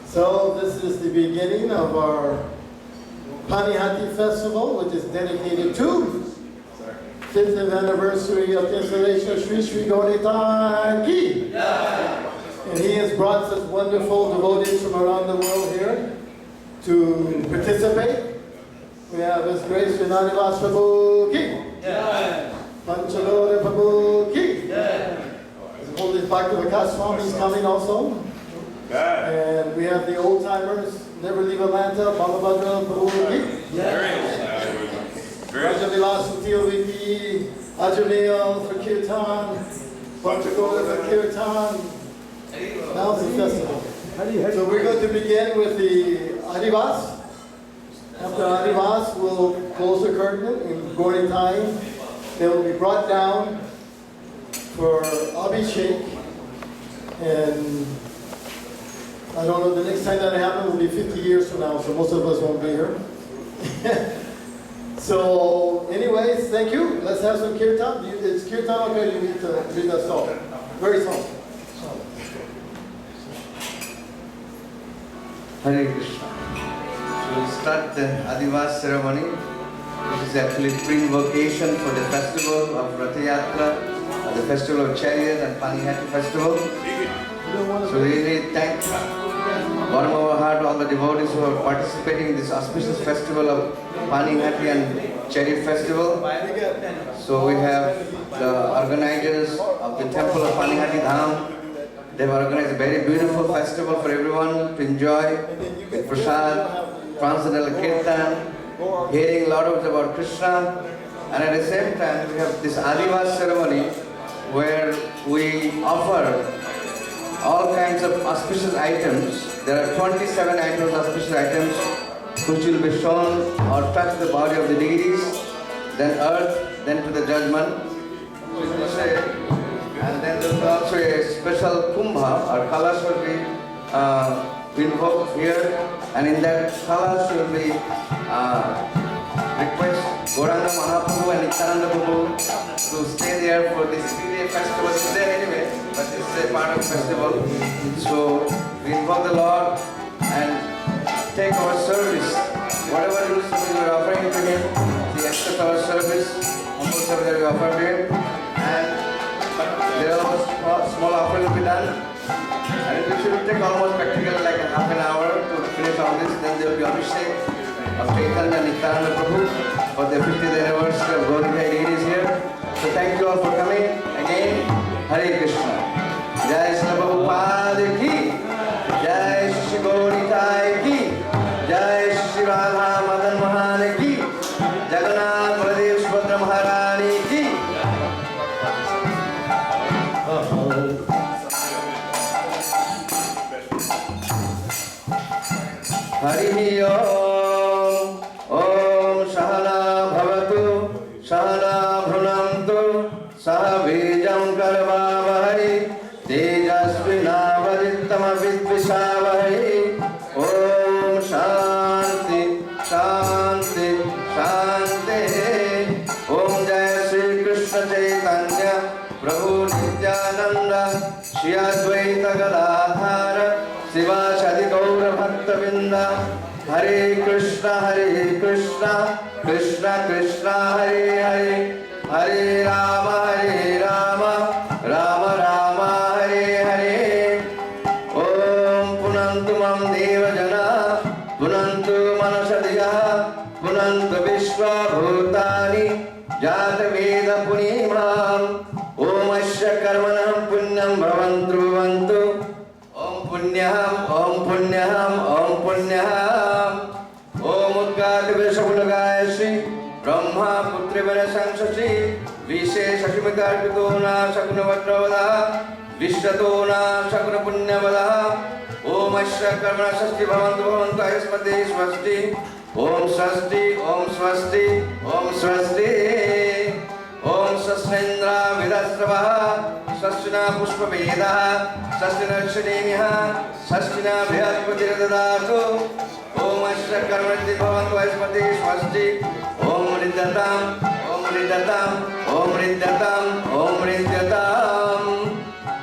So this is the beginning of our Panihati festival, which is dedicated to 50th anniversary of the installation of Sri Sri Gaur-Nitai-Gaur Adhivas. And he has brought such wonderful devotees from around the world here to participate. We have His Grace Nitai-Gaur Prabhu Ki, Panchalore Prabhu Ki, His Holy Bhakti Swami is coming also. And we have the old timers, Never Leave Atlanta, Balabhadra Prabhu Ki, Rajavilas Tilviki, Ajamil for Kirtan, Panchagoda for Kirtan. Now it's the festival. So we're going to begin with the Adhivas. After Adhivas, we'll close the curtain in Gauri time. They will be brought down for Abhishek. And I don't know, the next time that happens will be 50 years from now, so most of us won't be here. So, anyways, thank you. Let's have some kirtan. It's kirtan okay? You need to read that song. Very soft. Hare Krishna. So we'll start the Adhivas ceremony, which is actually pre-invocation for the festival of Ratha Yatra, the festival of Chariot and Panihati festival. So we really thank bottom of our heart all the devotees who are participating in this auspicious festival of Panihati and Chariot festival. So we have the organizers of the temple of Panihati Dham. They have organized a very beautiful festival for everyone to enjoy with prasad, transcendental kirtan, hearing a lot about Krishna. And at the same time, we have this Adhivas ceremony where we offer all kinds of auspicious items. There are 27 items, auspicious items, which will be shown or touch the body of the deities, then earth, then to the judgment. So we say, And then there will be also a special kumbha or kalash will be invoked here, and in that kalash will be request Gauranga Mahaprabhu and Nityananda Prabhu to stay there for this 3-day festival. It's there anyway, but this is a part of festival. So we invoke the Lord and take our service. Whatever rules we are offering to Him, He accepts our service, humble service that we offer to Him, and there are small offering will be done. And it should take almost practically like half an hour to finish all this. Then there will be Abhishek of Chaitanya and Nityananda Prabhu for the 50th anniversary of glorified deities here. So thank you all for coming again. Hare Krishna. Jai Shri Prabhupada ki, Jai Shri Gaur Nitai ki, Jai Shri Radha Madan Mohan ki, Jagannath Baladev Subhadra Maharani ki. Hari Om. Om Sahana Bhavatu, Sahana Bhunantu, Sahabijam Karvavahai, Tejasvinavadittama Vidvishavahai. Om Shanti, Shanti, Shanti. Om Jai Shri Krishna Chaitanya, Prabhu Nityananda, Shri Advaita Gadadhara, Shiva Shadi Gaura Bhakta Vinda. Hare Krishna, Krishna Krishna, Hare Hare, Hare Rama, Rama Rama, Hare Hare. Om Punantu Mam Deva Jana, Punantu Manasadiya, Punantu Vishwa Bhutani, Jata Veda Punimam. Om Asya Karmanam Punyam Bhavantu Vantu. Om Punyam, Om Punyam, Om Punyam. Om Udgata Veshagunagaya Shri Brahma Putri Vanasansasi Vishe Shashimikarpitona Shagunavadravada Vishvatona Shaguna Punyavada. Om Asya Karmana Sasti Bhavantu Bhavantu Ayasmati Swasti. Om Swasti, Om Swasti, Om Swasti. Om Sasnendra Vidasravaha Sastina Pushpa Veda Sastina Shanemiha Sastina Bhyatpati Radadatu. Om Asya Karmati Bhavantu Ayasmati Swasti. Om Riddatam, Om Riddatam, Om Riddatam, Om Riddatam.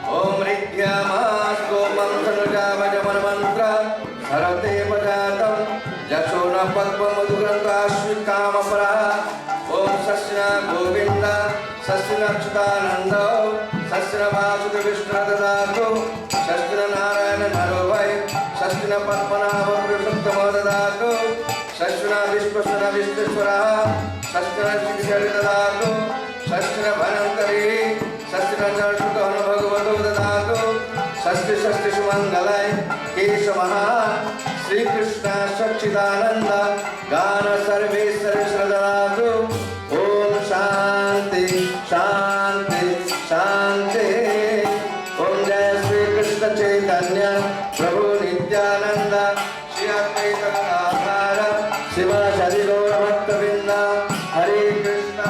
Om Riddhyamasko Mamsanuja Vajaman Mantra Sarate Pajatam Jasona Padma Madhugranta Ashvikama Paraha. Om Sasina Govinda, Sasina Chidananda, Sasina Vasudev Vishnu Dadatu, Sasina Narayana Narovai, Sasina Padmanabha Puruषottama Dadatu, Sasina Vishwasana Vishweswara, Sasina Shikshari Dadatu, Sasina Bhanantari, Sasina Jarsutana Bhagavato Dadatu, Sasti Sumangalai, Kesavaha, Sri Krishna Sachidananda, Gana Sarveswara Shradatu. Om Shanti, Shanti, Shanti. Om Jai Shri Krishna Chaitanya, Prabhu Nityananda, Shri Advaita Gadadhara, Shiva Shadi Gaura Bhakta Vinda. Hare Krishna,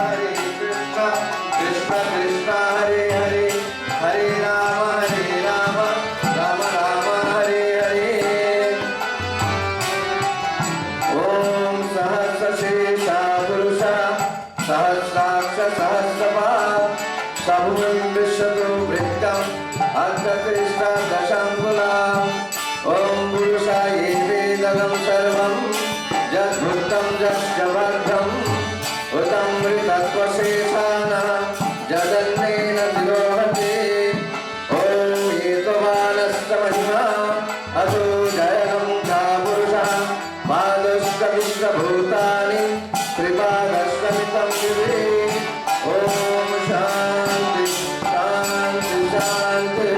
Krishna Krishna, Hare Hare, Hare Rama, Rama Rama, Hare Hare. Om Sahasra Shesha Purusha Sahasraksha Sahasrapa Sabhum Vishadu Vritam Adha Krishna Dashangulam. Om Purushaya Vedagam Sarvam Jadbhutam Jasyavardham Utam Vritatva Seshana Jadannena Dhirohati. Om Yetovanasta Mahima Ado Jayagam Kapurusha Madushka Vishna Bhutani Kripadashkamitam Divi. Om Shanti, Shanti, Shanti.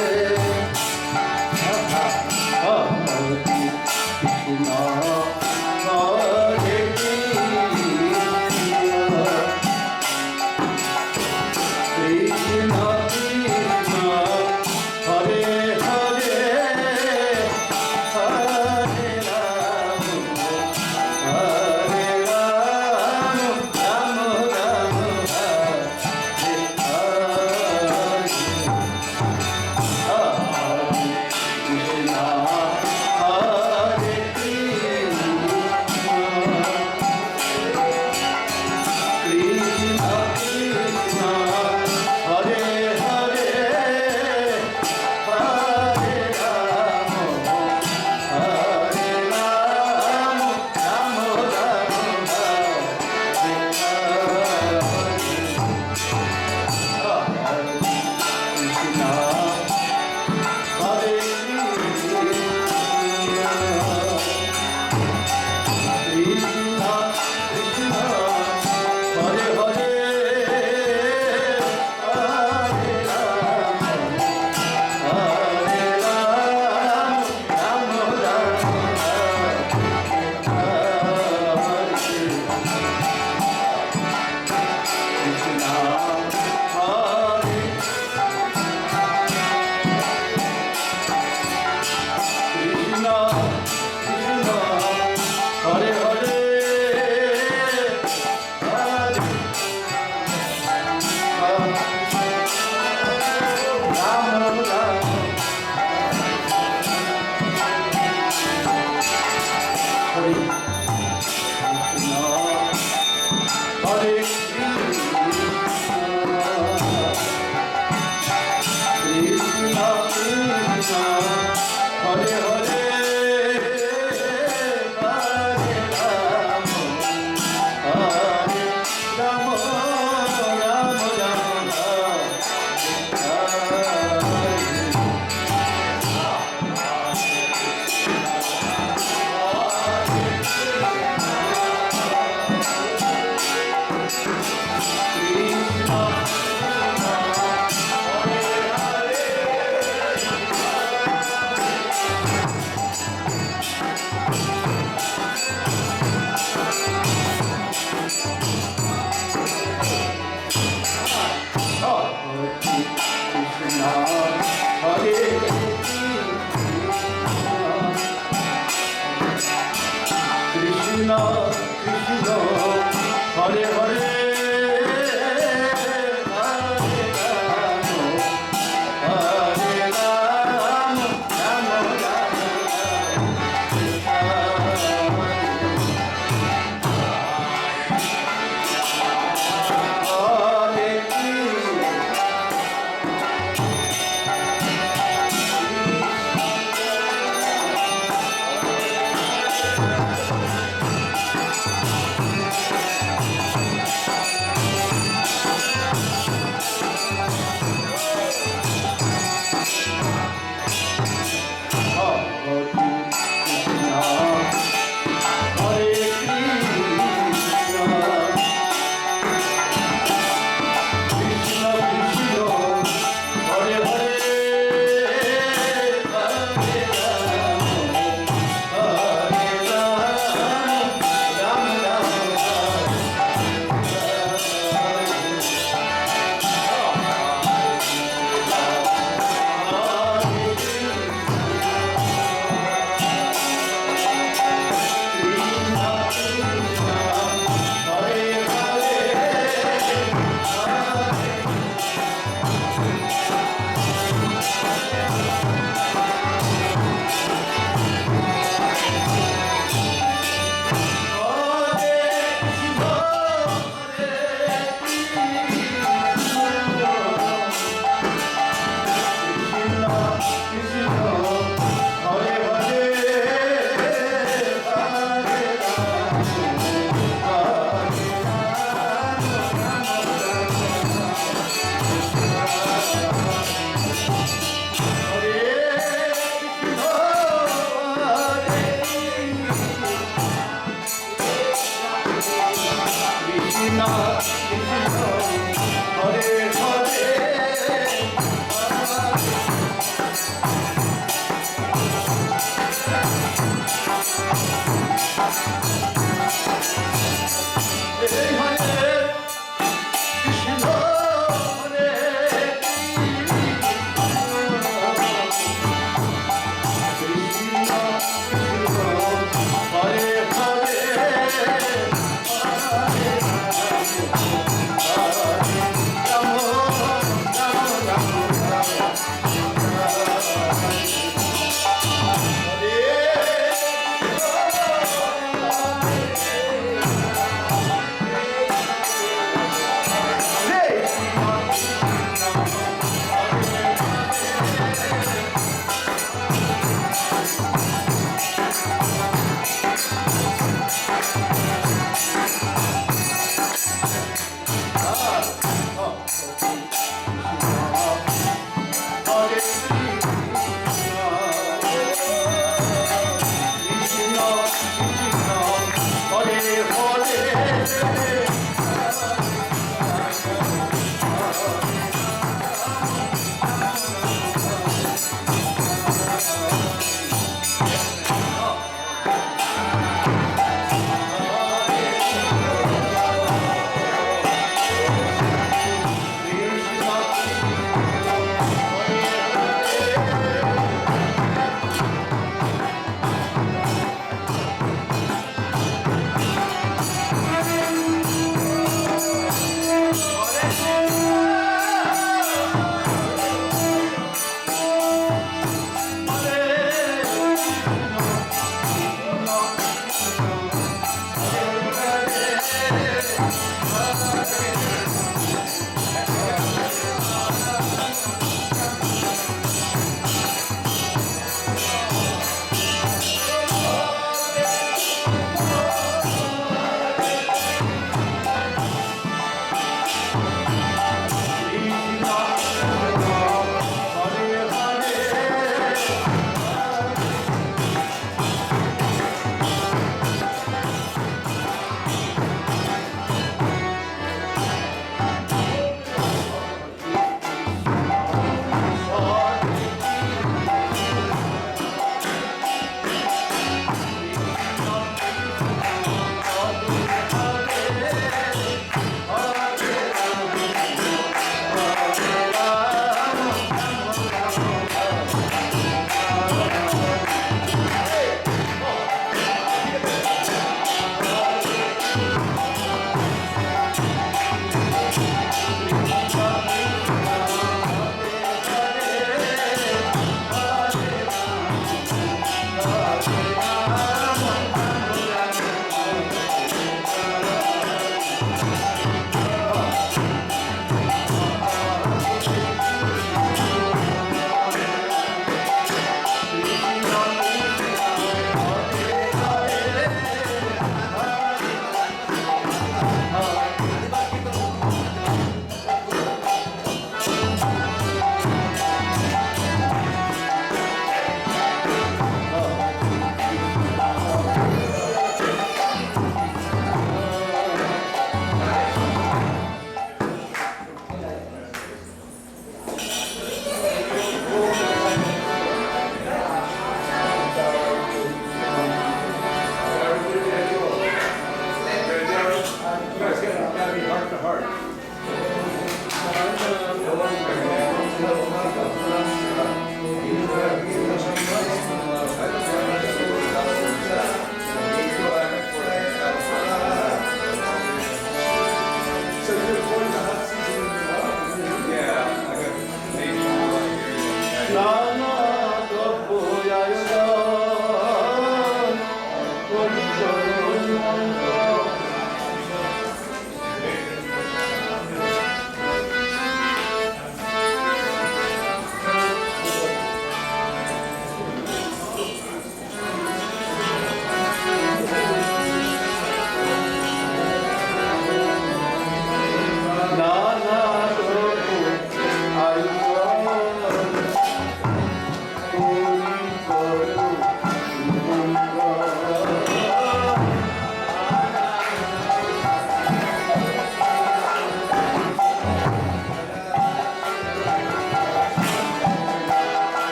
Krishna, Hare Hare,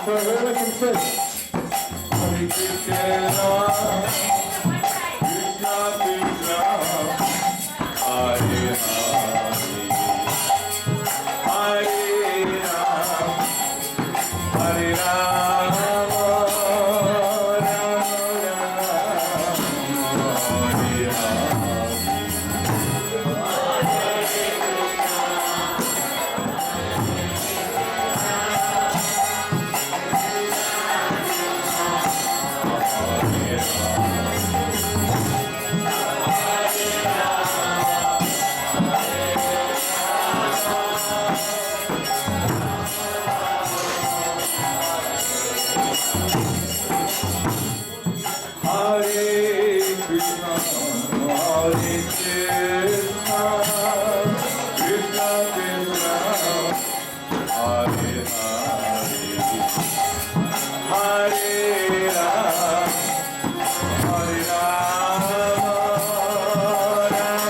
we're looking for Hare Krishna, Krishna Krishna, Hare Hare, Hare Ram, Hare Ram, Ram Ram, Hare Krishna, Hare Krishna, Krishna Krishna, Hare Hare, Hare Ram, Hare Ram,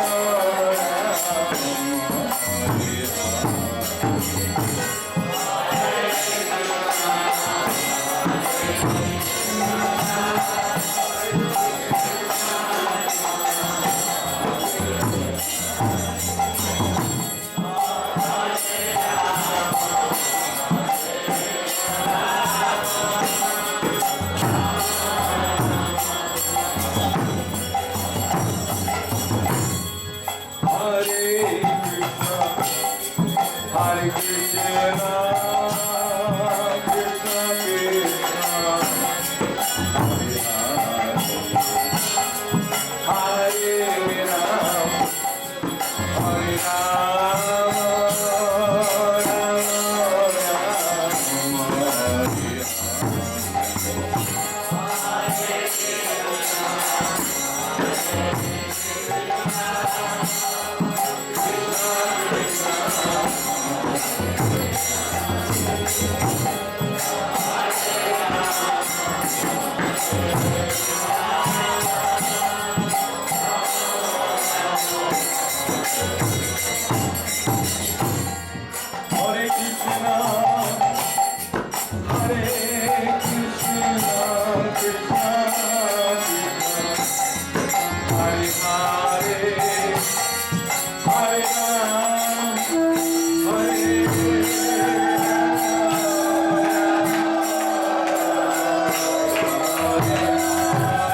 Ram Ram, Hare Hare Krishna, Krishna Krishna, Hare Hare, Hare Ram, Hare Ram,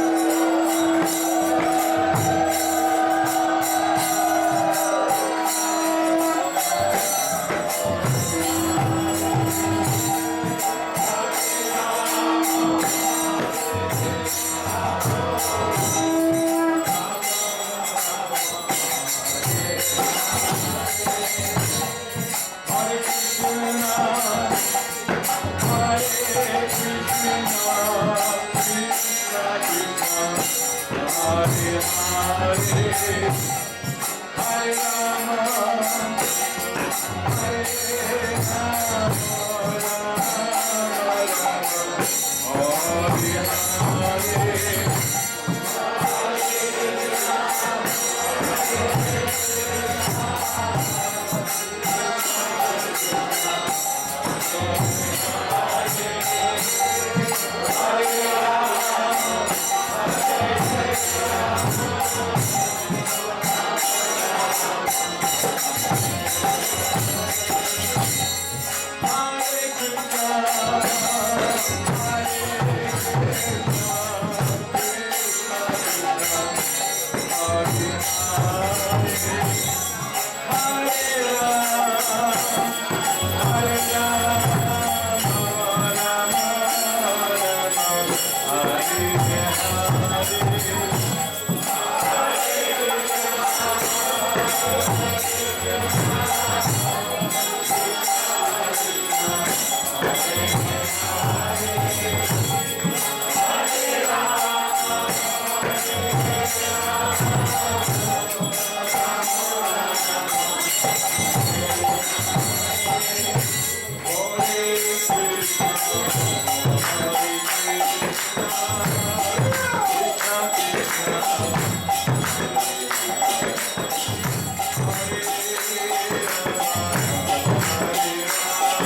Ram Ram, Hare Hare Krishna, Hare Krishna, Krishna Krishna, Hare Hare, Hare Ram, Hare Hare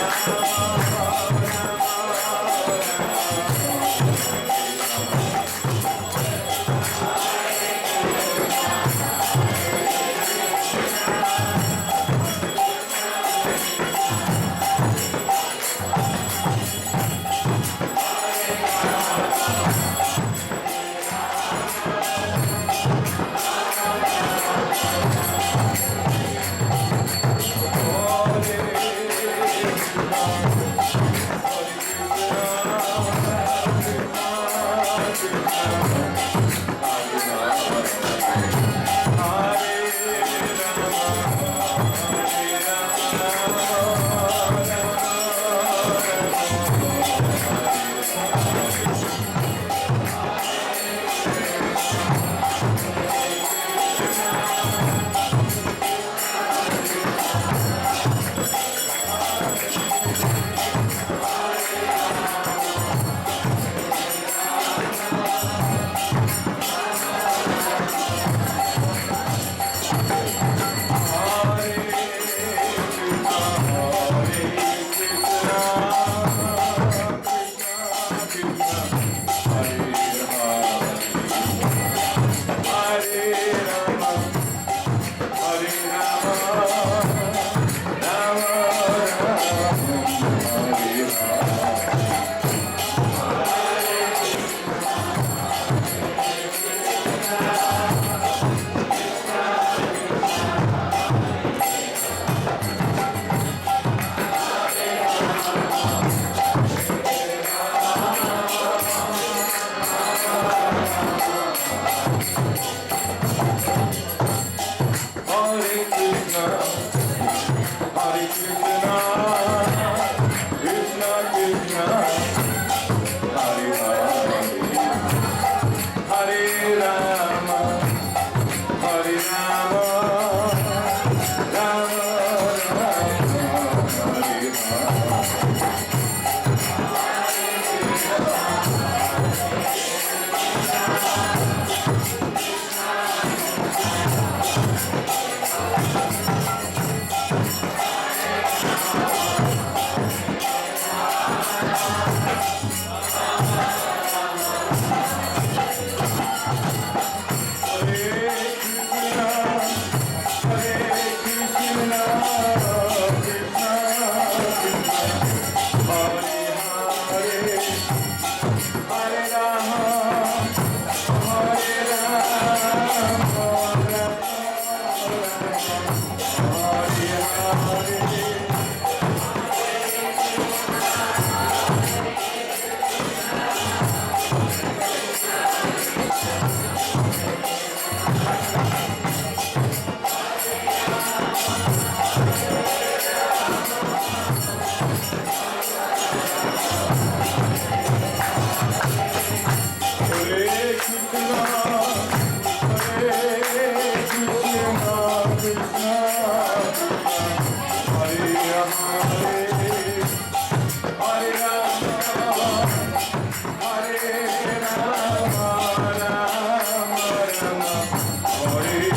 Hare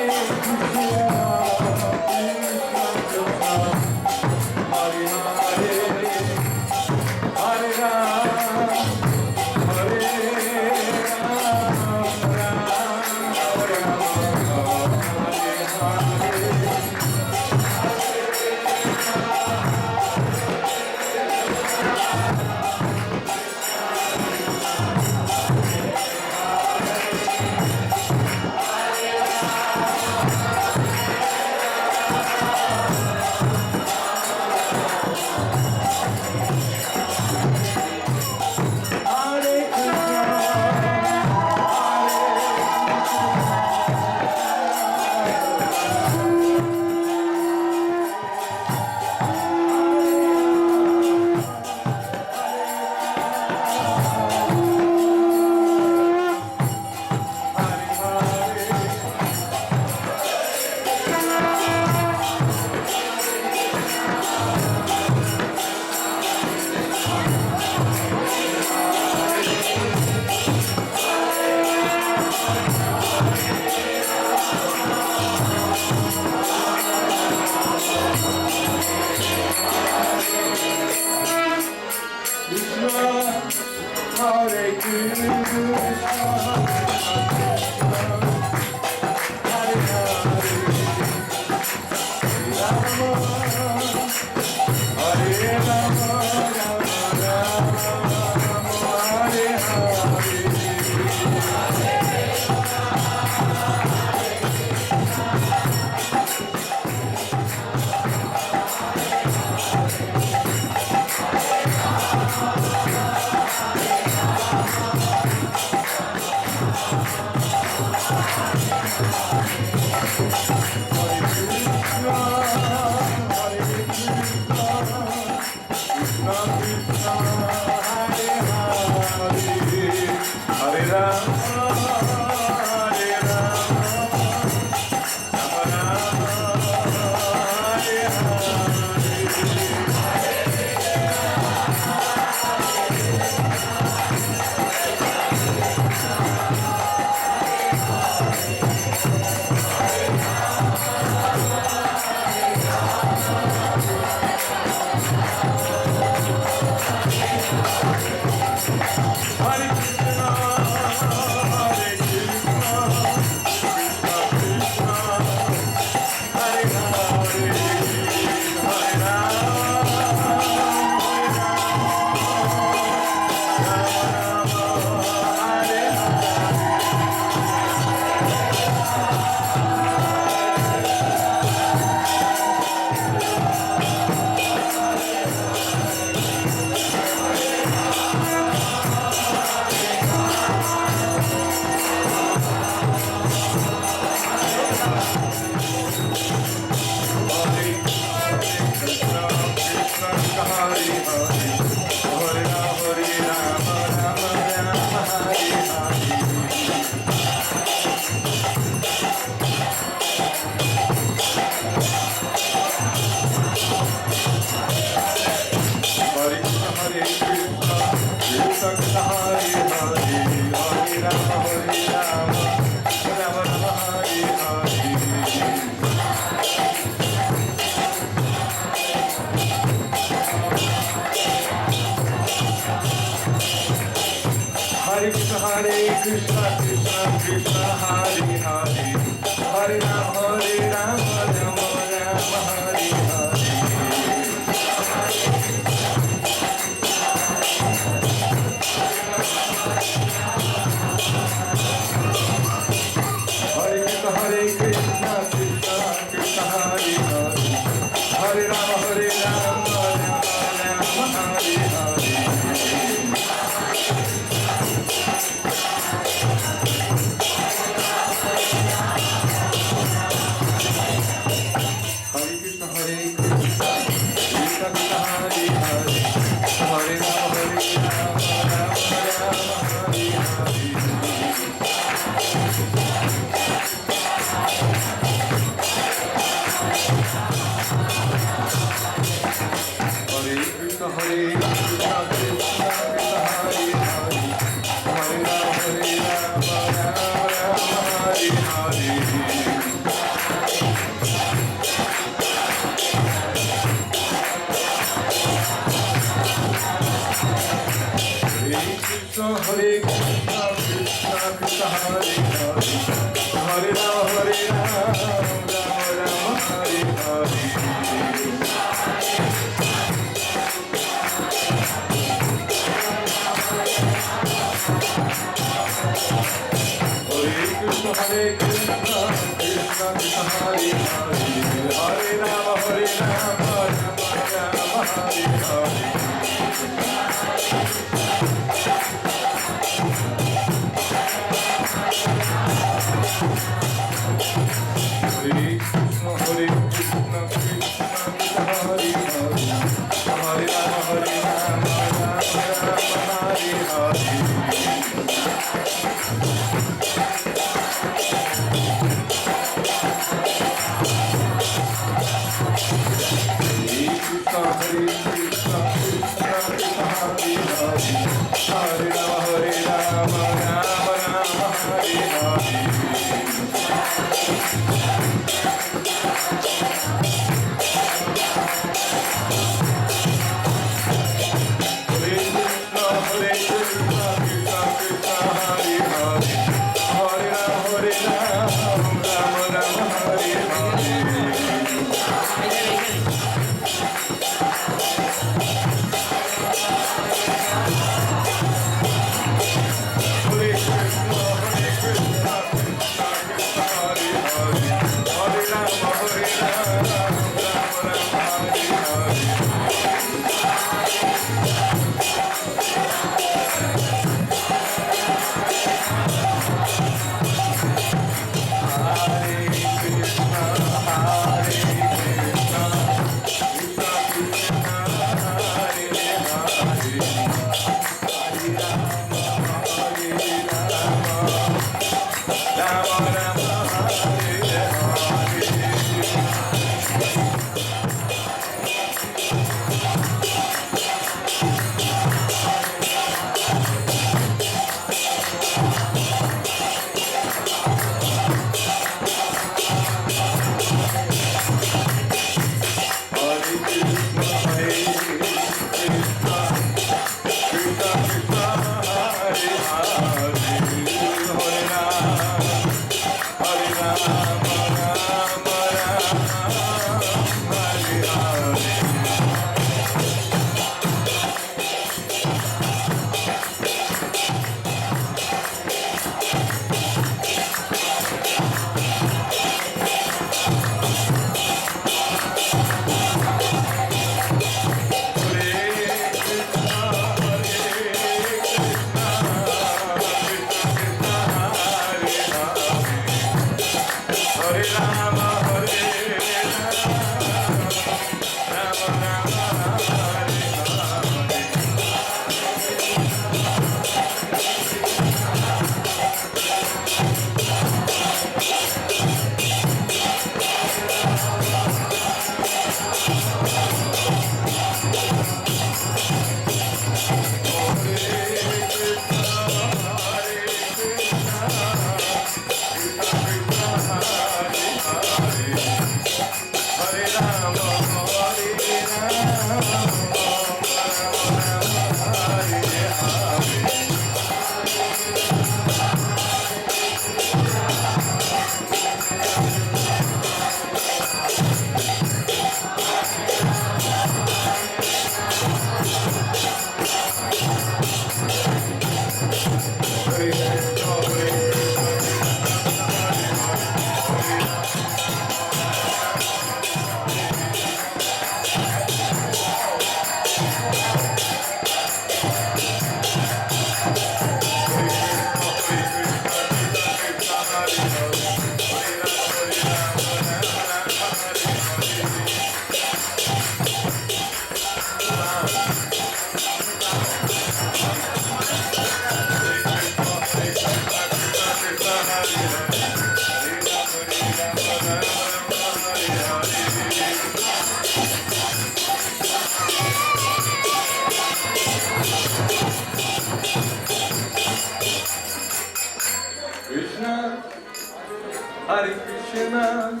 Hare Krishna,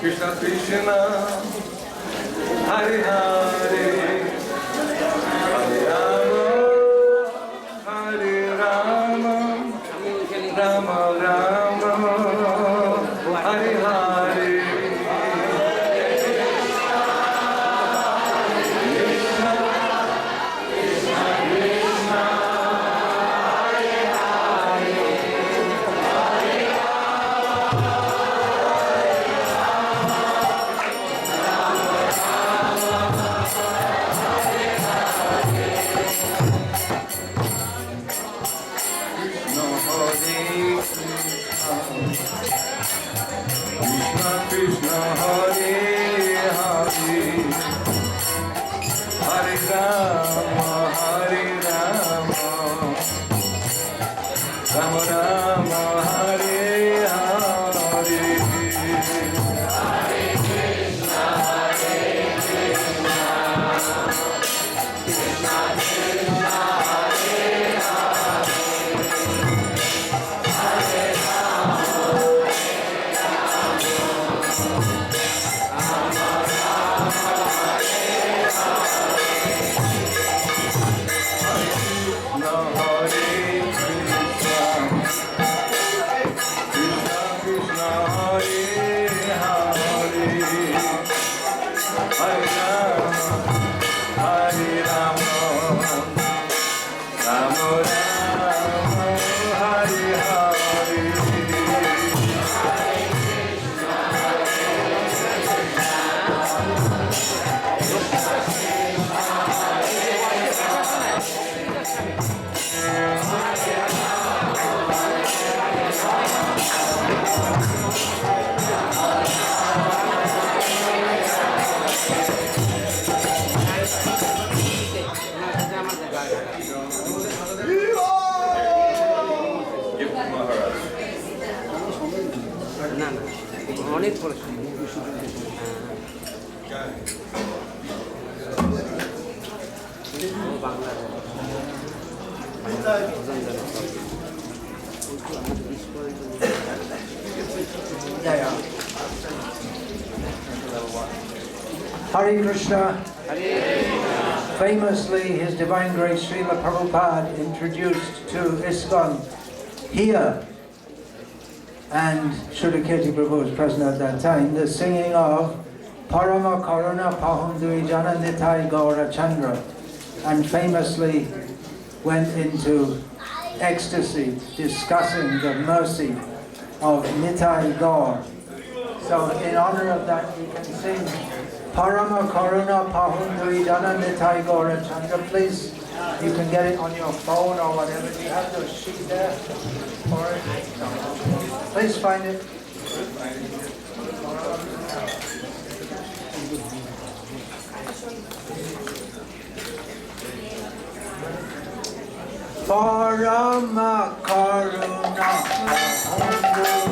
Krishna Krishna, Hare Hare, Hare Rama, Hare Rama, Rama Rama, Hare Hare. Hare Krishna. Famously, His Divine Grace Srila Prabhupada introduced to ISKCON here, and Srila Kirti Prabhu was present at that time, the singing of Parama Karuna Pahundui Jana Nitai-Gaur Adhivas, and famously went into ecstasy discussing the mercy of Nitai-Gaur. So in honor of that, we can sing Parama Karuna Pahundui Jana Nitai-Gaur Adhivas. Please, you can get it on your phone or whatever. Do you have the sheet there for it? No. Please find it. Parama Karuna Pahundui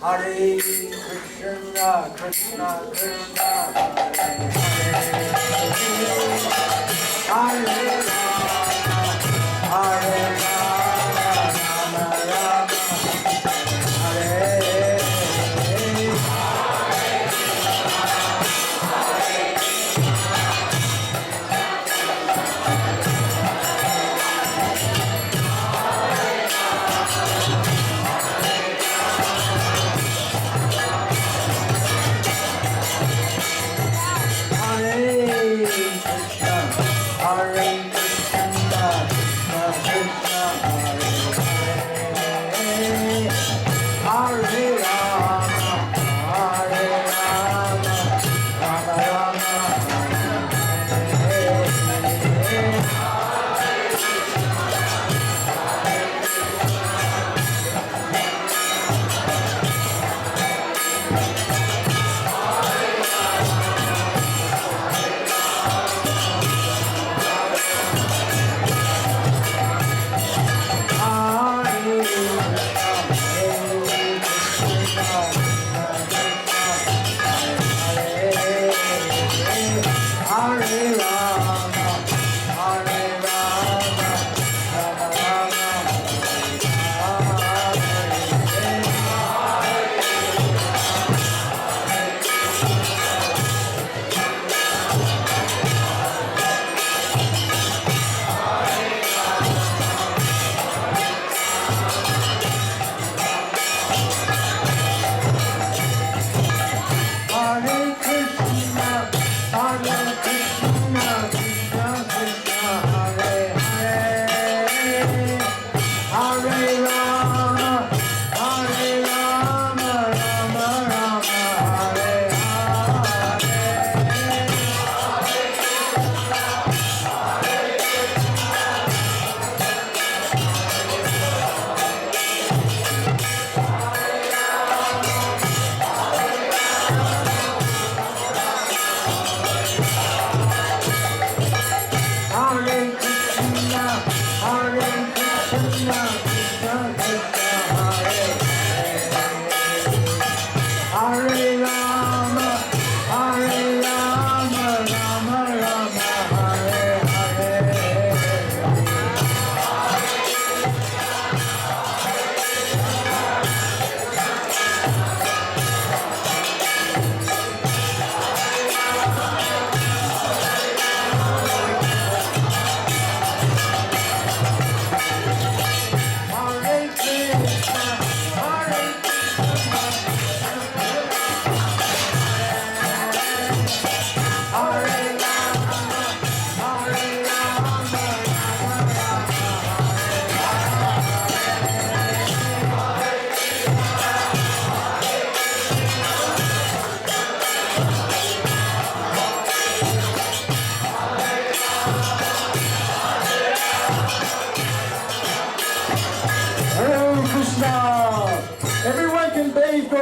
Hare Krishna, Krishna Krishna, Hare Hare, Hare Rama, Rama Rama, Hare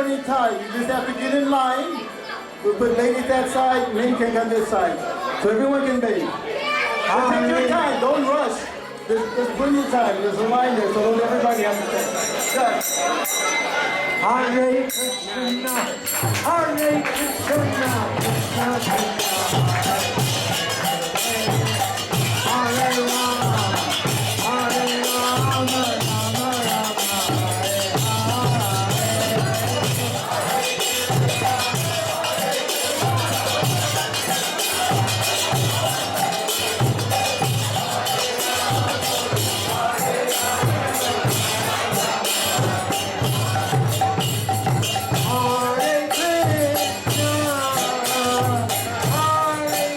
Nitai. You just have to get in line. We'll put ladies that side, men can come this side. So everyone can bathe. So take your time, don't rush. There's plenty of time. There's a line there, so don't everybody have to stay. Hare Krishna, Hare Krishna, Krishna Krishna, Hare Rama, Hare Rama, Rama Rama,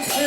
Hare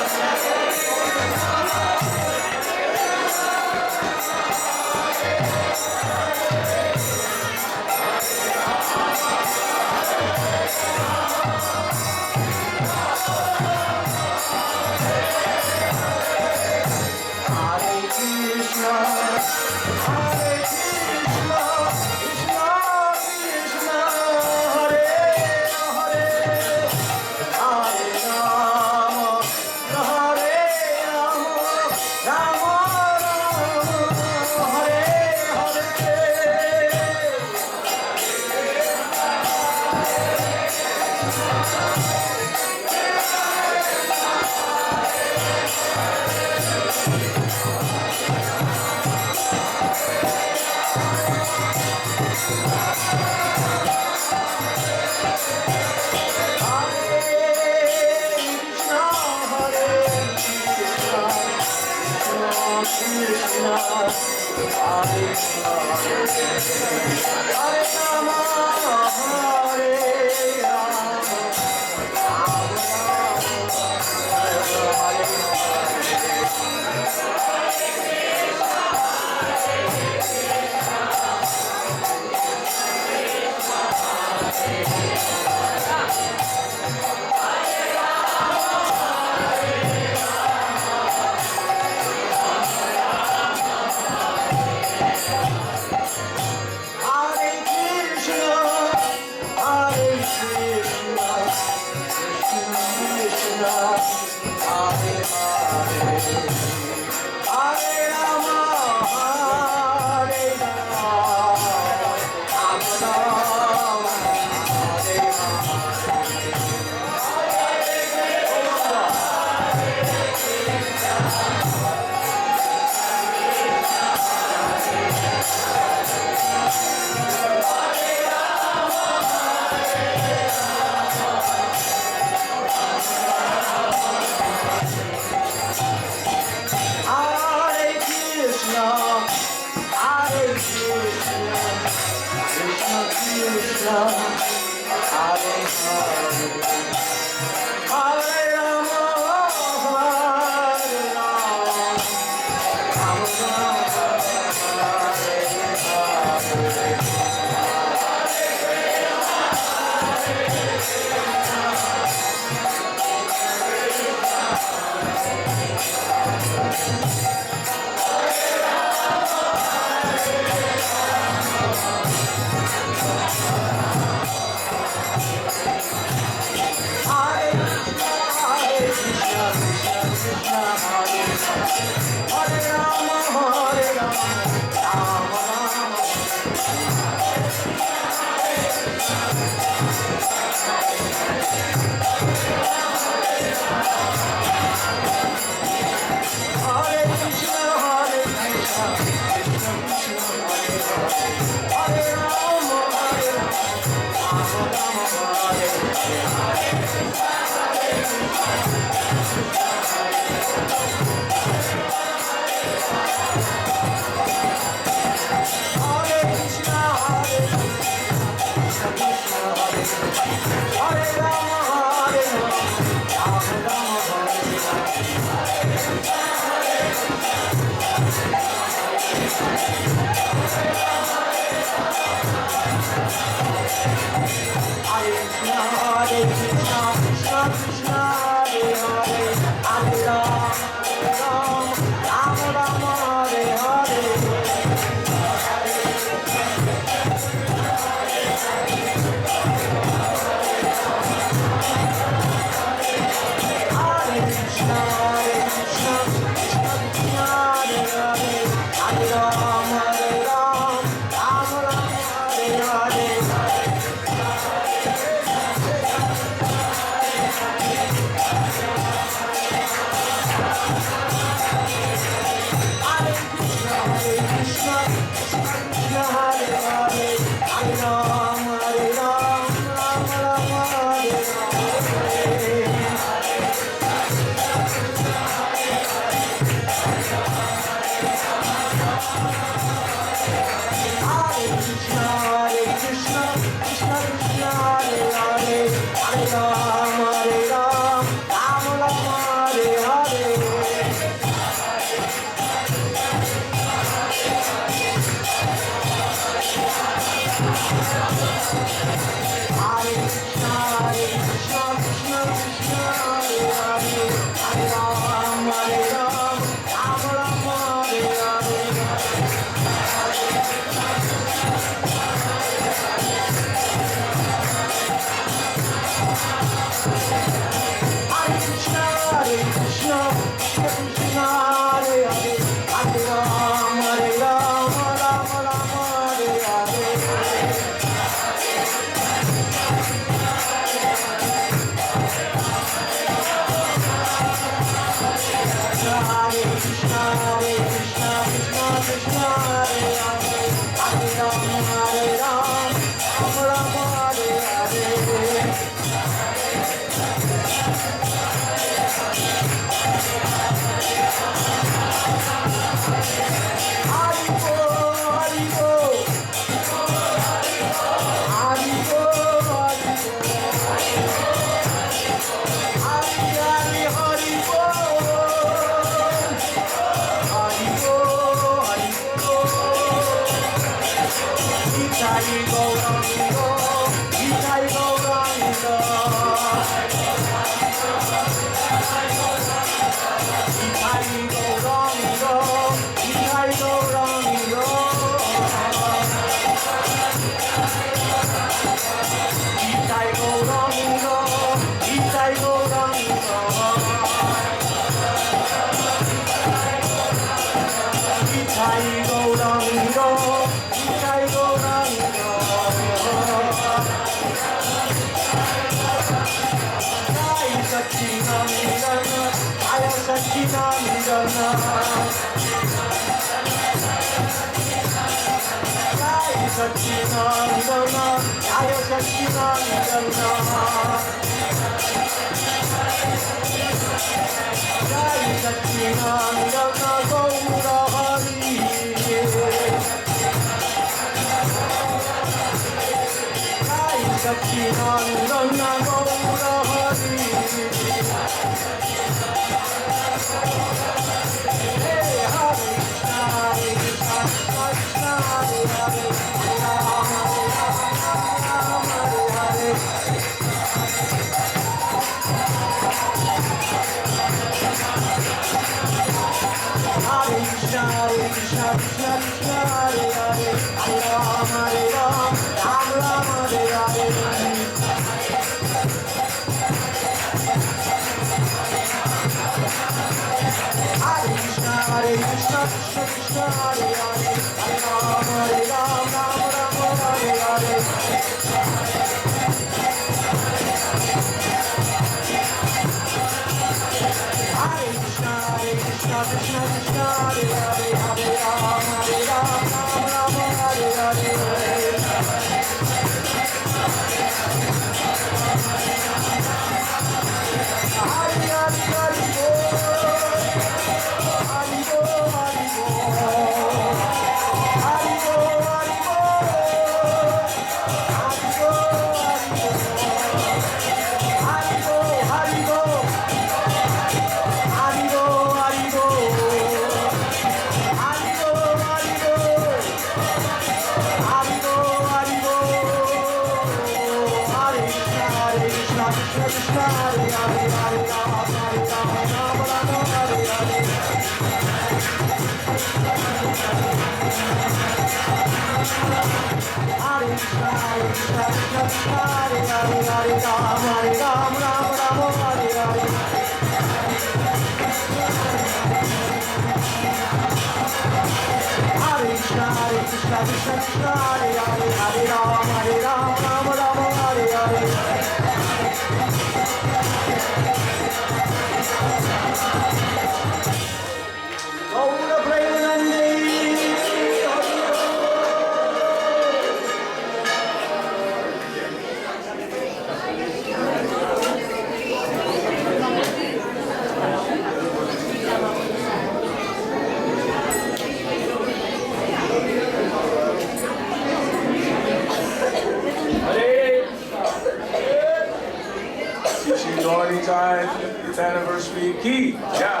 Nitai-Gaur 50th anniversary key. Yeah.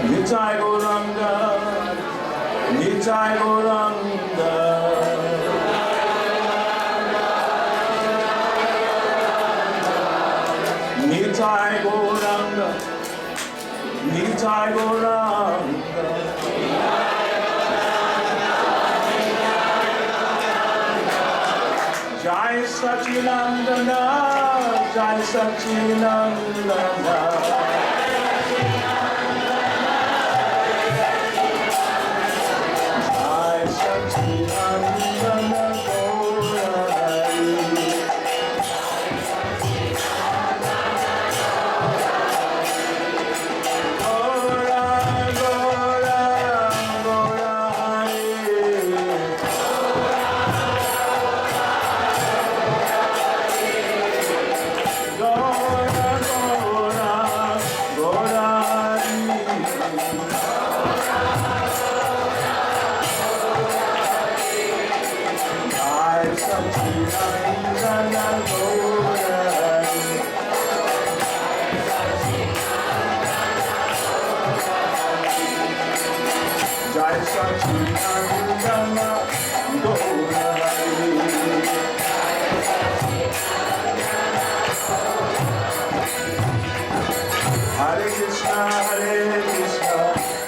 Nitai-Gaur Nitai-Gaur Nitai-Gaur Nitai-Gaur Jai Sachinandana, Jai Sachinandana. Jai Sachinandana Gaurari. Gaura, Gaura, Gaurari. Jai Sachinandana Gaurari. Hare Krishna,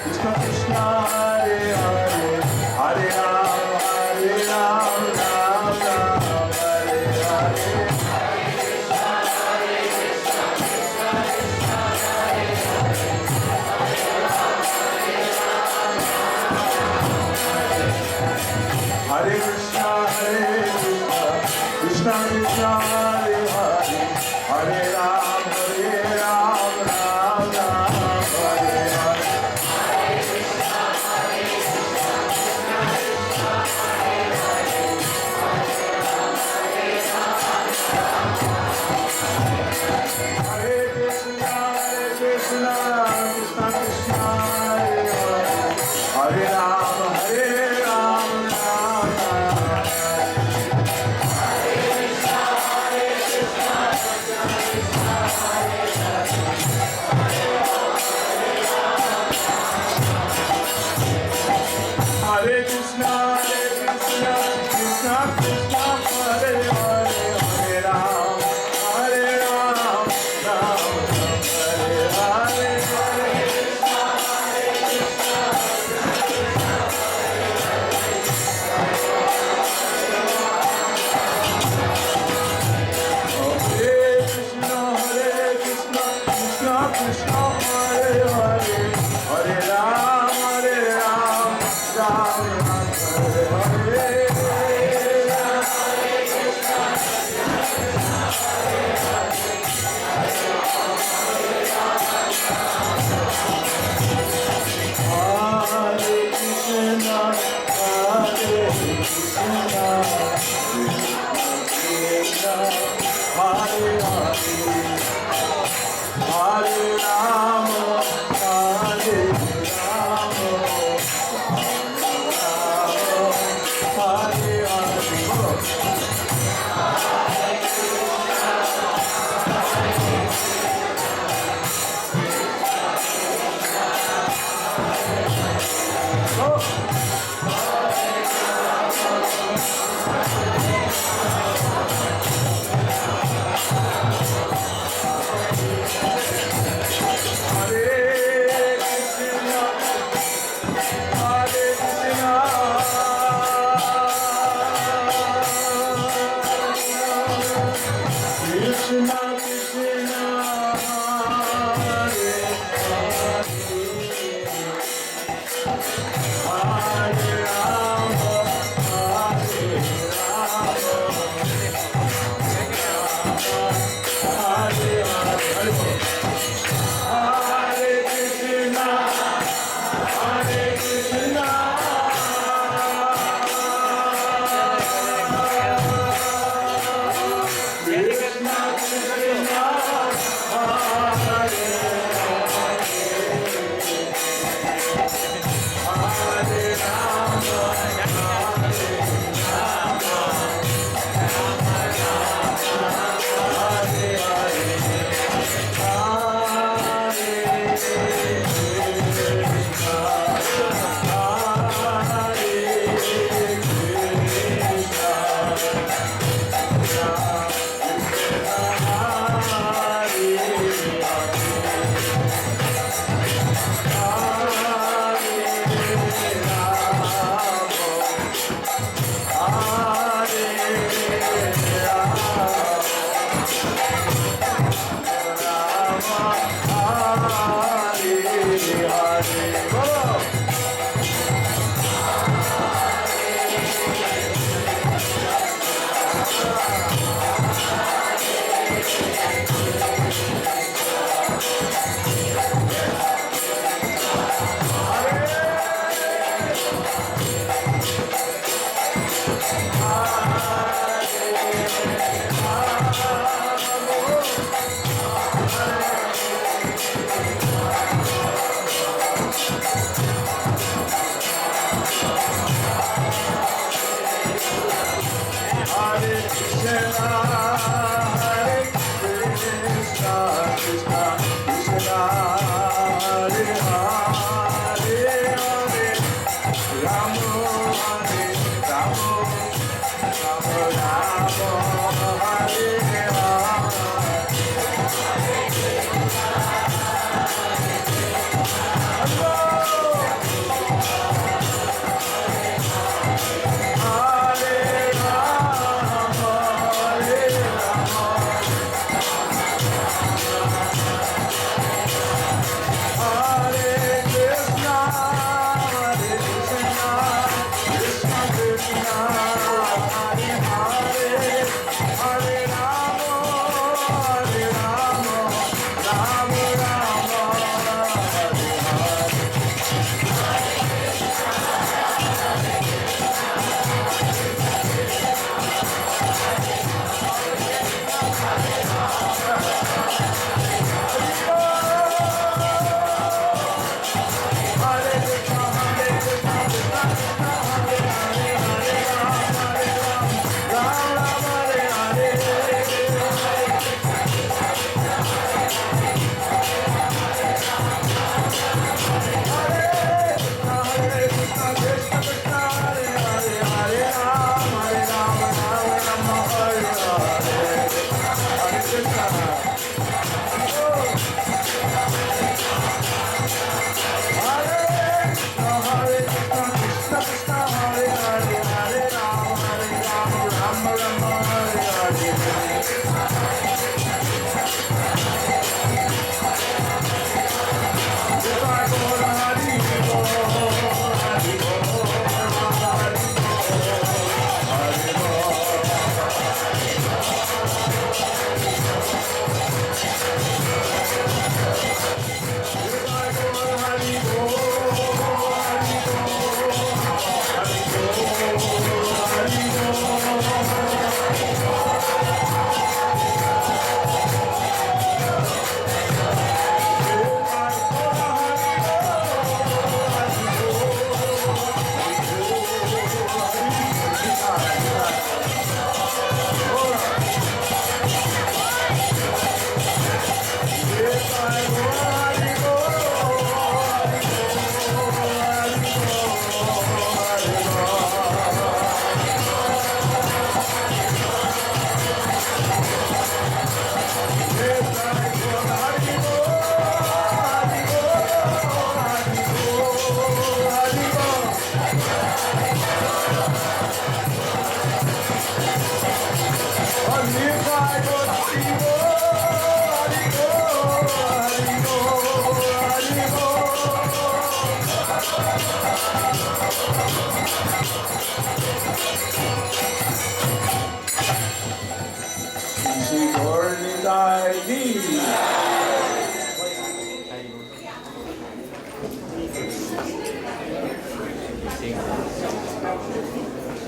Krishna Krishna, Hare Hare, Hare Ram, Ram Ram, Hare Hare. Hare Krishna, Krishna Krishna, Hare Hare, Hare Ram, Ram Ram, Hare Hare.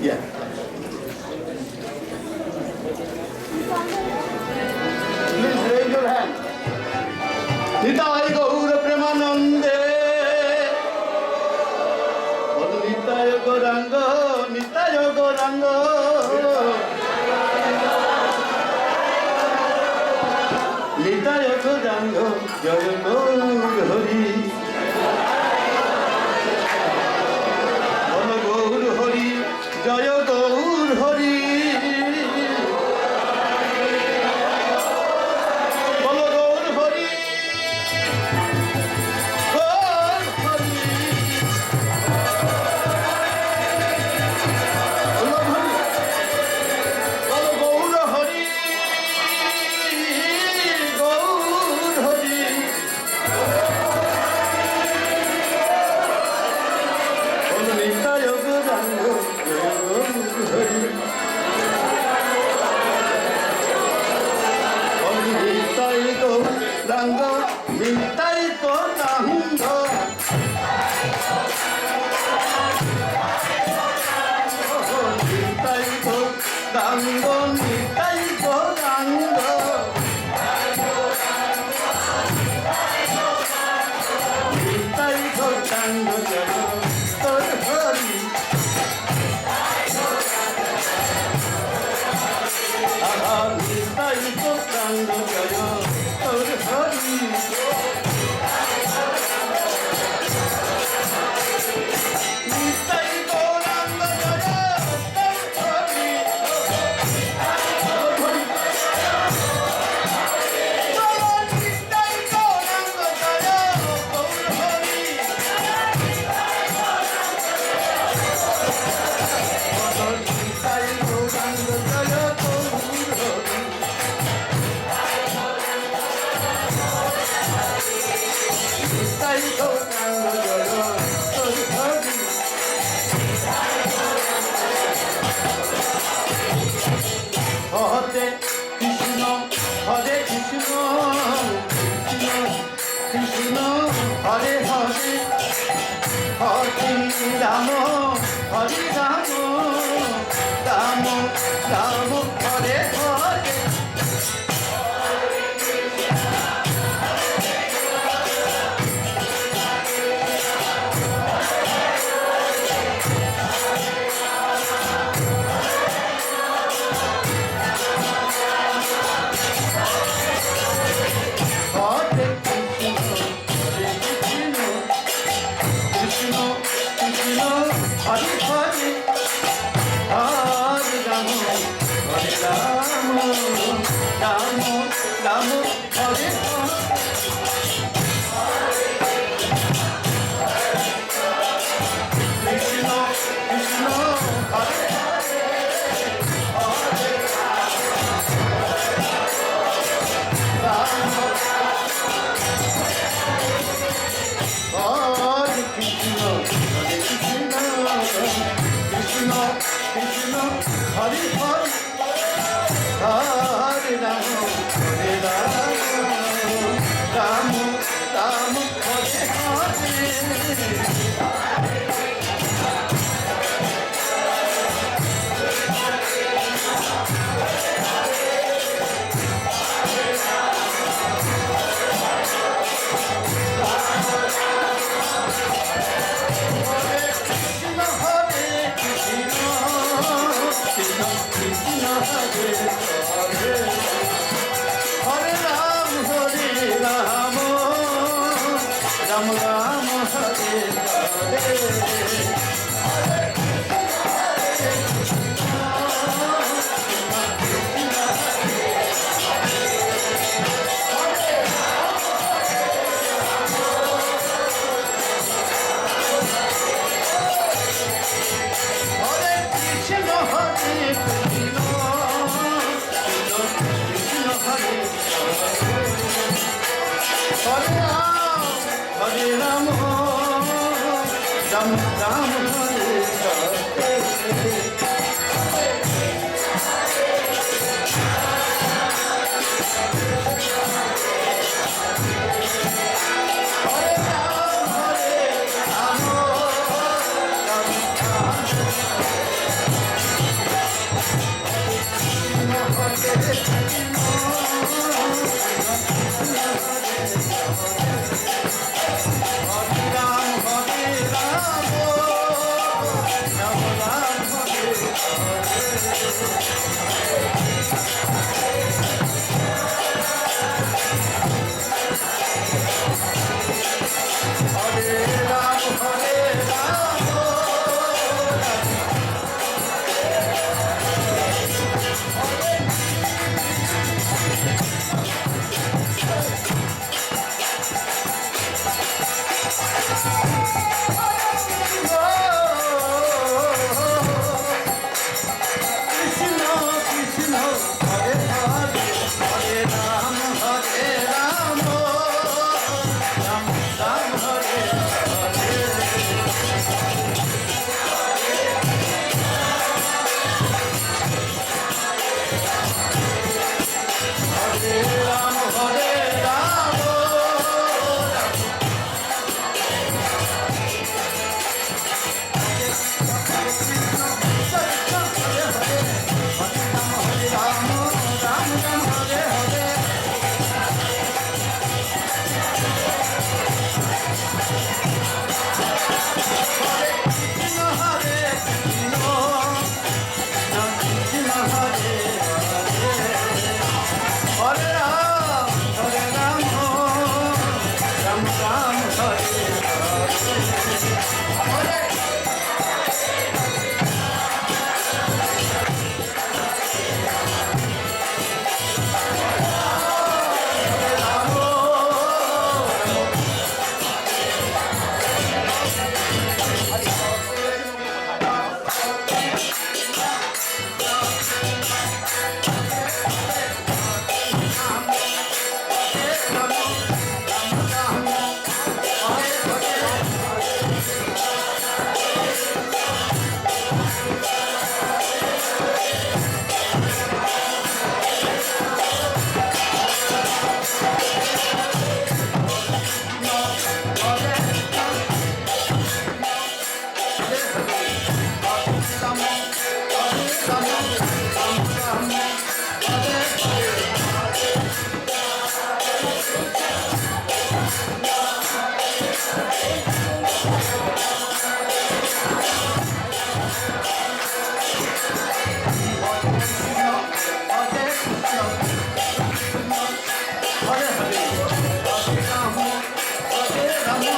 Yeah. Please raise your hand. Nitai-Gaur Premanande. Nitai-Gaur Nitai-Gaur Nitai-Gaur Jaya Gaur Hari. Bolo Gaur Hari, Jaya Gaur Hari. Bolo Gaur Hari, Gaur Hari. Bolo Gaur Hari, Gaur Hari. Bolo Nitai-Gaur Jaya Gaur Hari. Nitai-Gaur Nitai-Gaur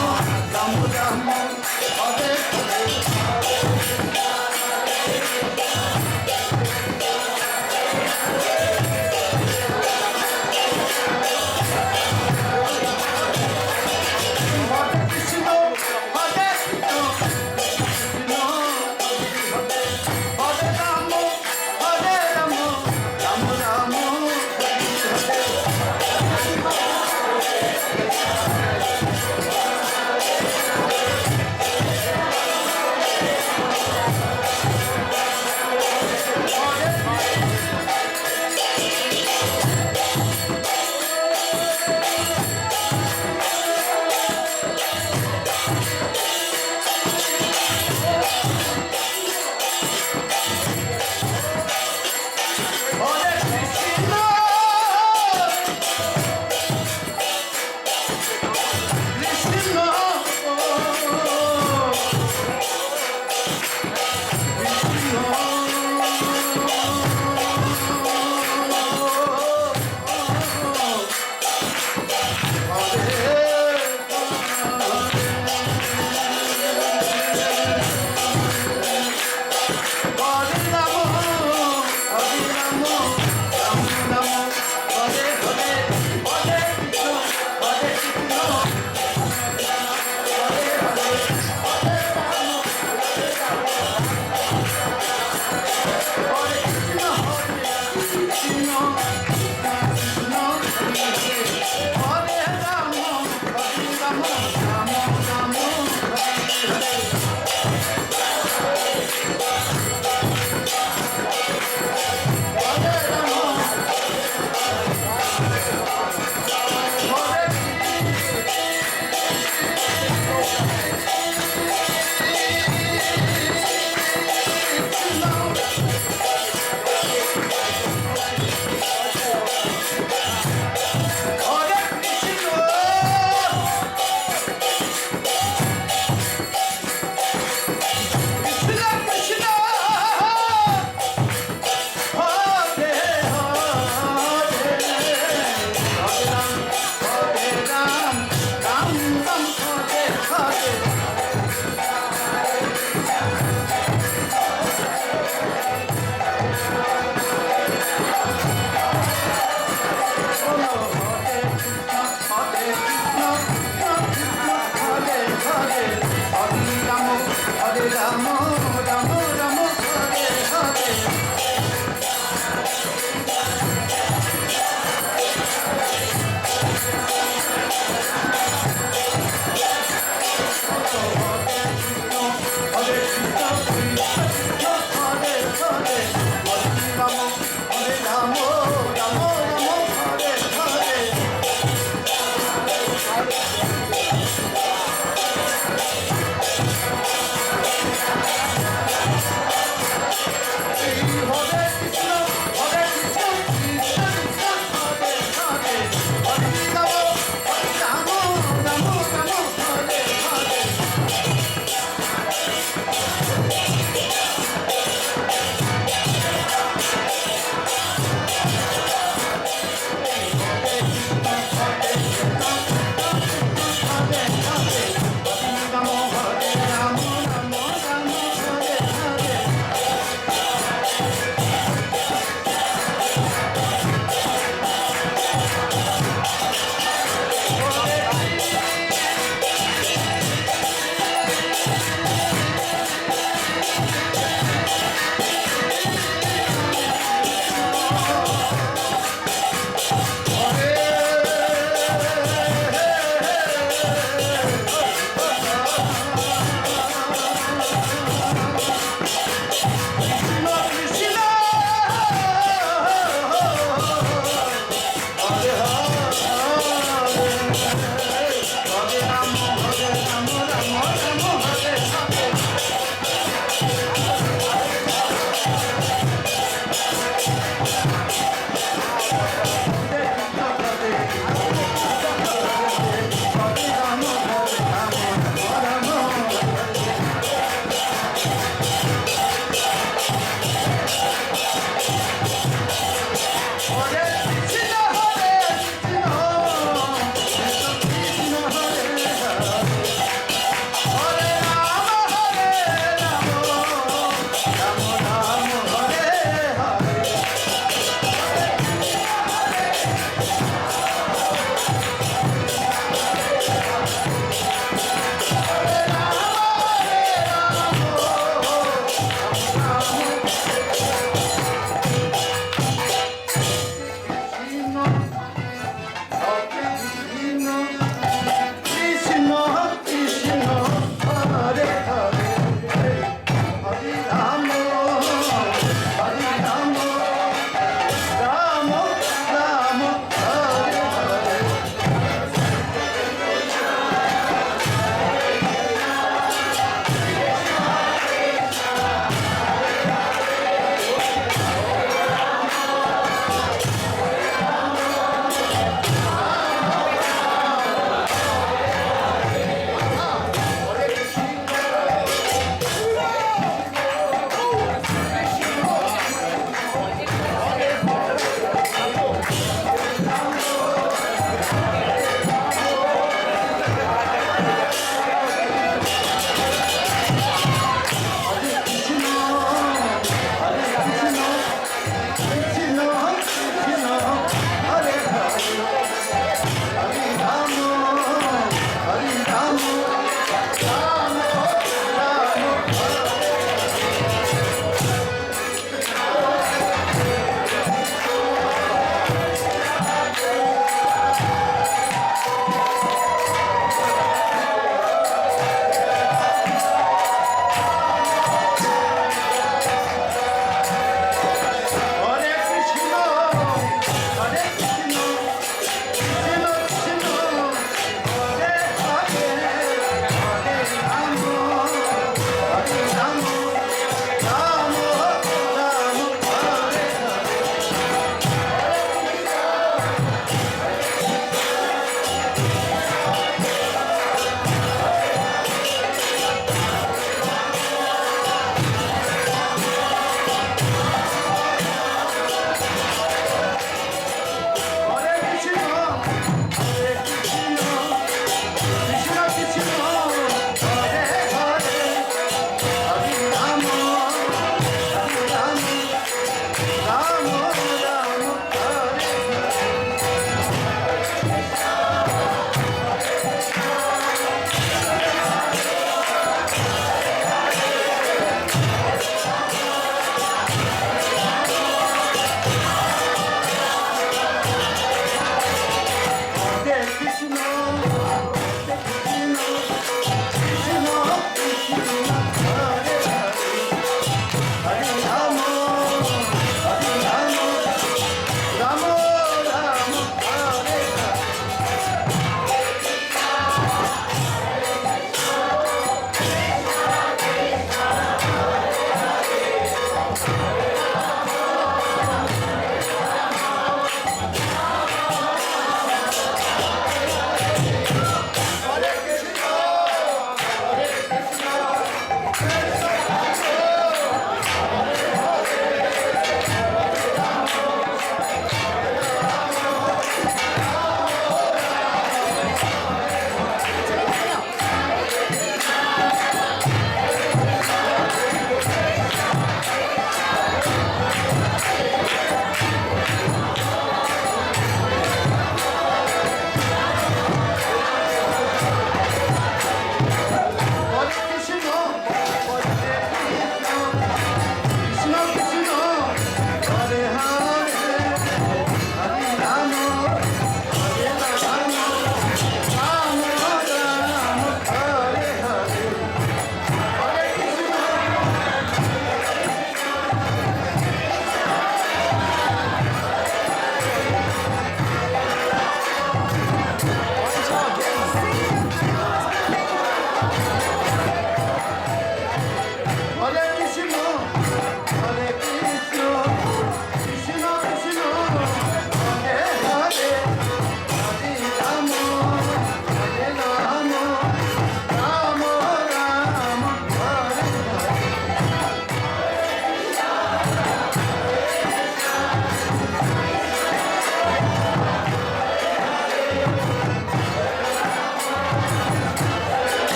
Hare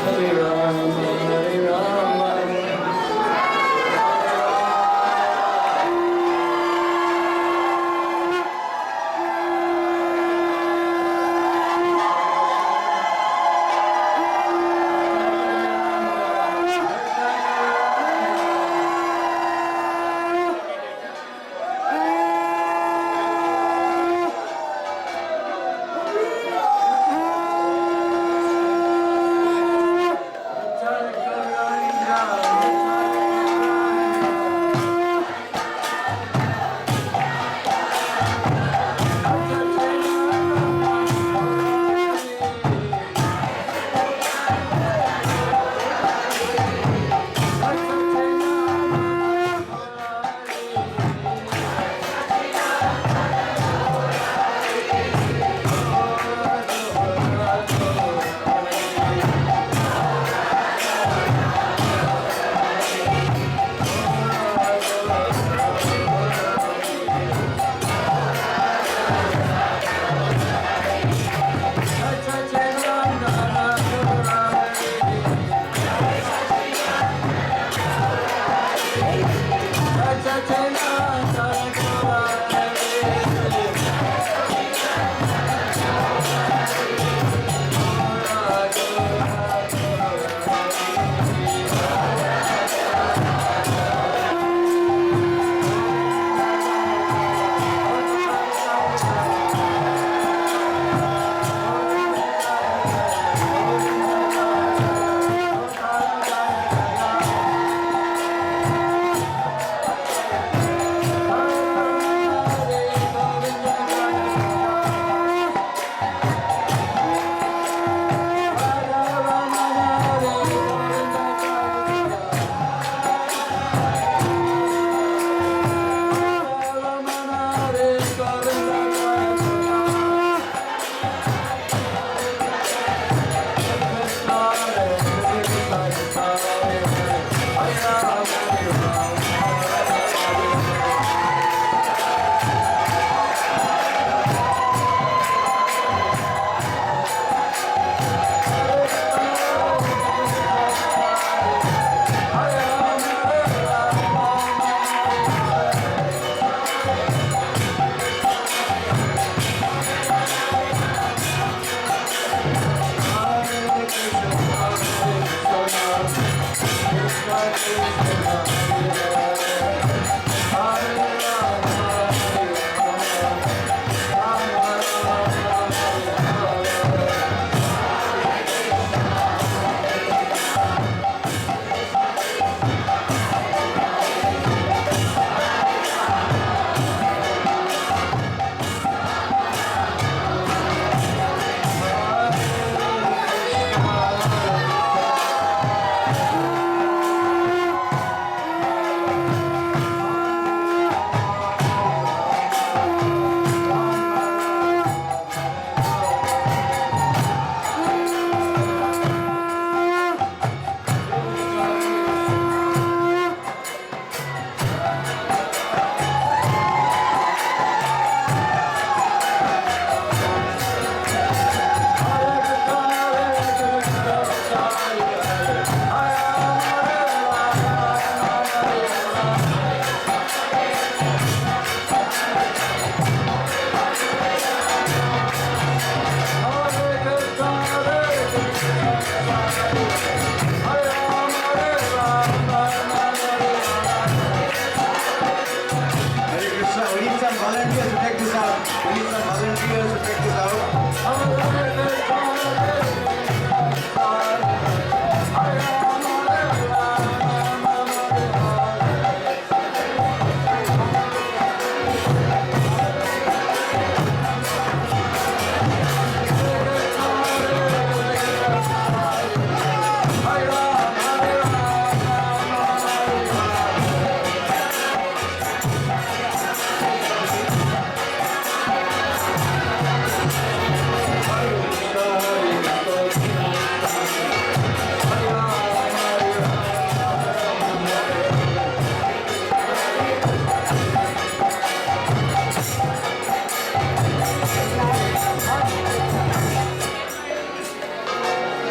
Hare Rama, Hare Rama.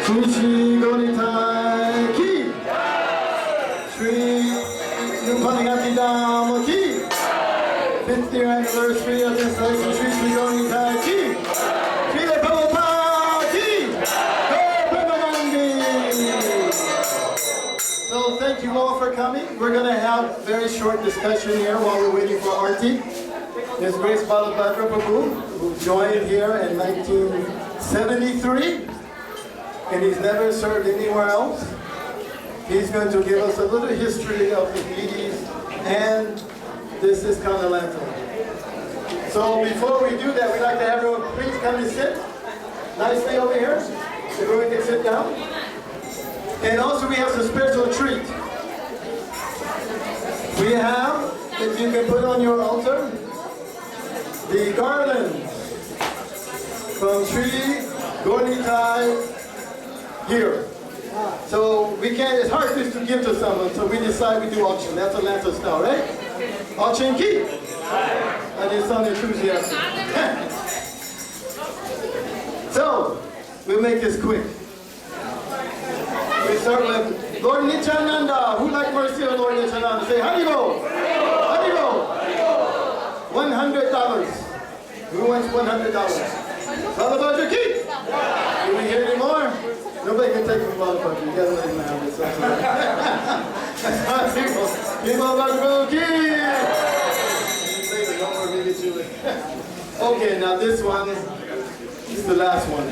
Shri Shri Gonitai Ki. Shri Nupanihati Dhamma Ki. 50th year anniversary of this installation. Shri Shri Gonitai Ki. Shri Prabhupada Ki. So thank you all for coming. We're going to have a very short discussion here while we're waiting for Arati. There's Grace Balabhadra Prabhu, who joined here in 1973, and he's never served anywhere else. He's going to give us a little history of the deities, and this is Kanalanta. So before we do that, we'd like to have everyone please come and sit nicely over here. Everyone can sit down. And also we have some special treat. We have, that you can put on your altar, the garlands from Sri Gornitai here. So we can't, it's hard just to give to someone, so we decide we do auction. That's Atlanta style, right? Auction key. I just sound enthusiastic. So, we'll make this quick. We start with Lord Nityananda. Who like mercy of Lord Nityananda? Say Haribo. Haribo. $100. Who wants $100? Balabhadra ki. Do we hear any more? Nobody can take it from Balabhadra. You gotta let him have this. Balabhadra ki. Don't worry, we get you. Okay, now this one is the last one.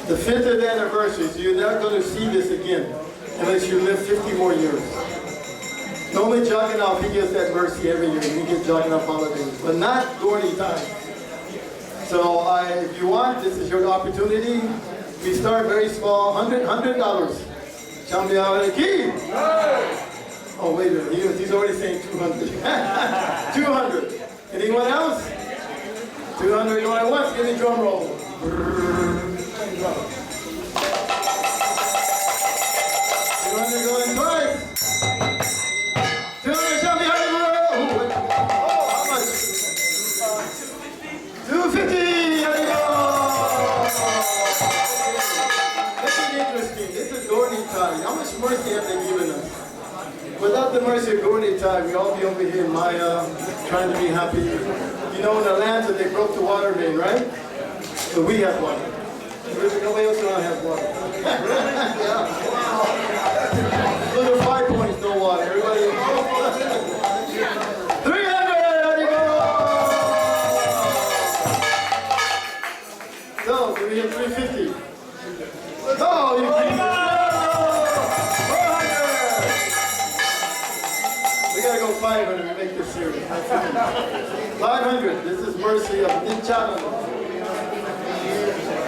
The 50th anniversary, so you're not going to see this again unless you live 50 more years. Normally Jagannath, he gets that mercy every year. He gets Jagannath holidays, but not Gauri time. So if you want, this is your opportunity. We start very small, $100. Shambhya ki. Oh, wait a minute, he's already saying 200. 200. Anyone else? 200 going once, give me drum roll. 200 going twice. 200 Shambhya Haribo. Oh, how much? 250 Haribo. This is interesting. This is Gauri-tai. How much mercy have they given us? Without the mercy of Gauri-tai, we'd all be over here in Maya, trying to be happy. You know, in Atlanta, they broke the water main, right? So we have water. Nobody else around has water. Yeah. So the 5 points, no water. Everybody. 300! So, do we have 350? No, you can't. 400! We gotta go 500 to make this serious. 500. This is mercy of Nityananda.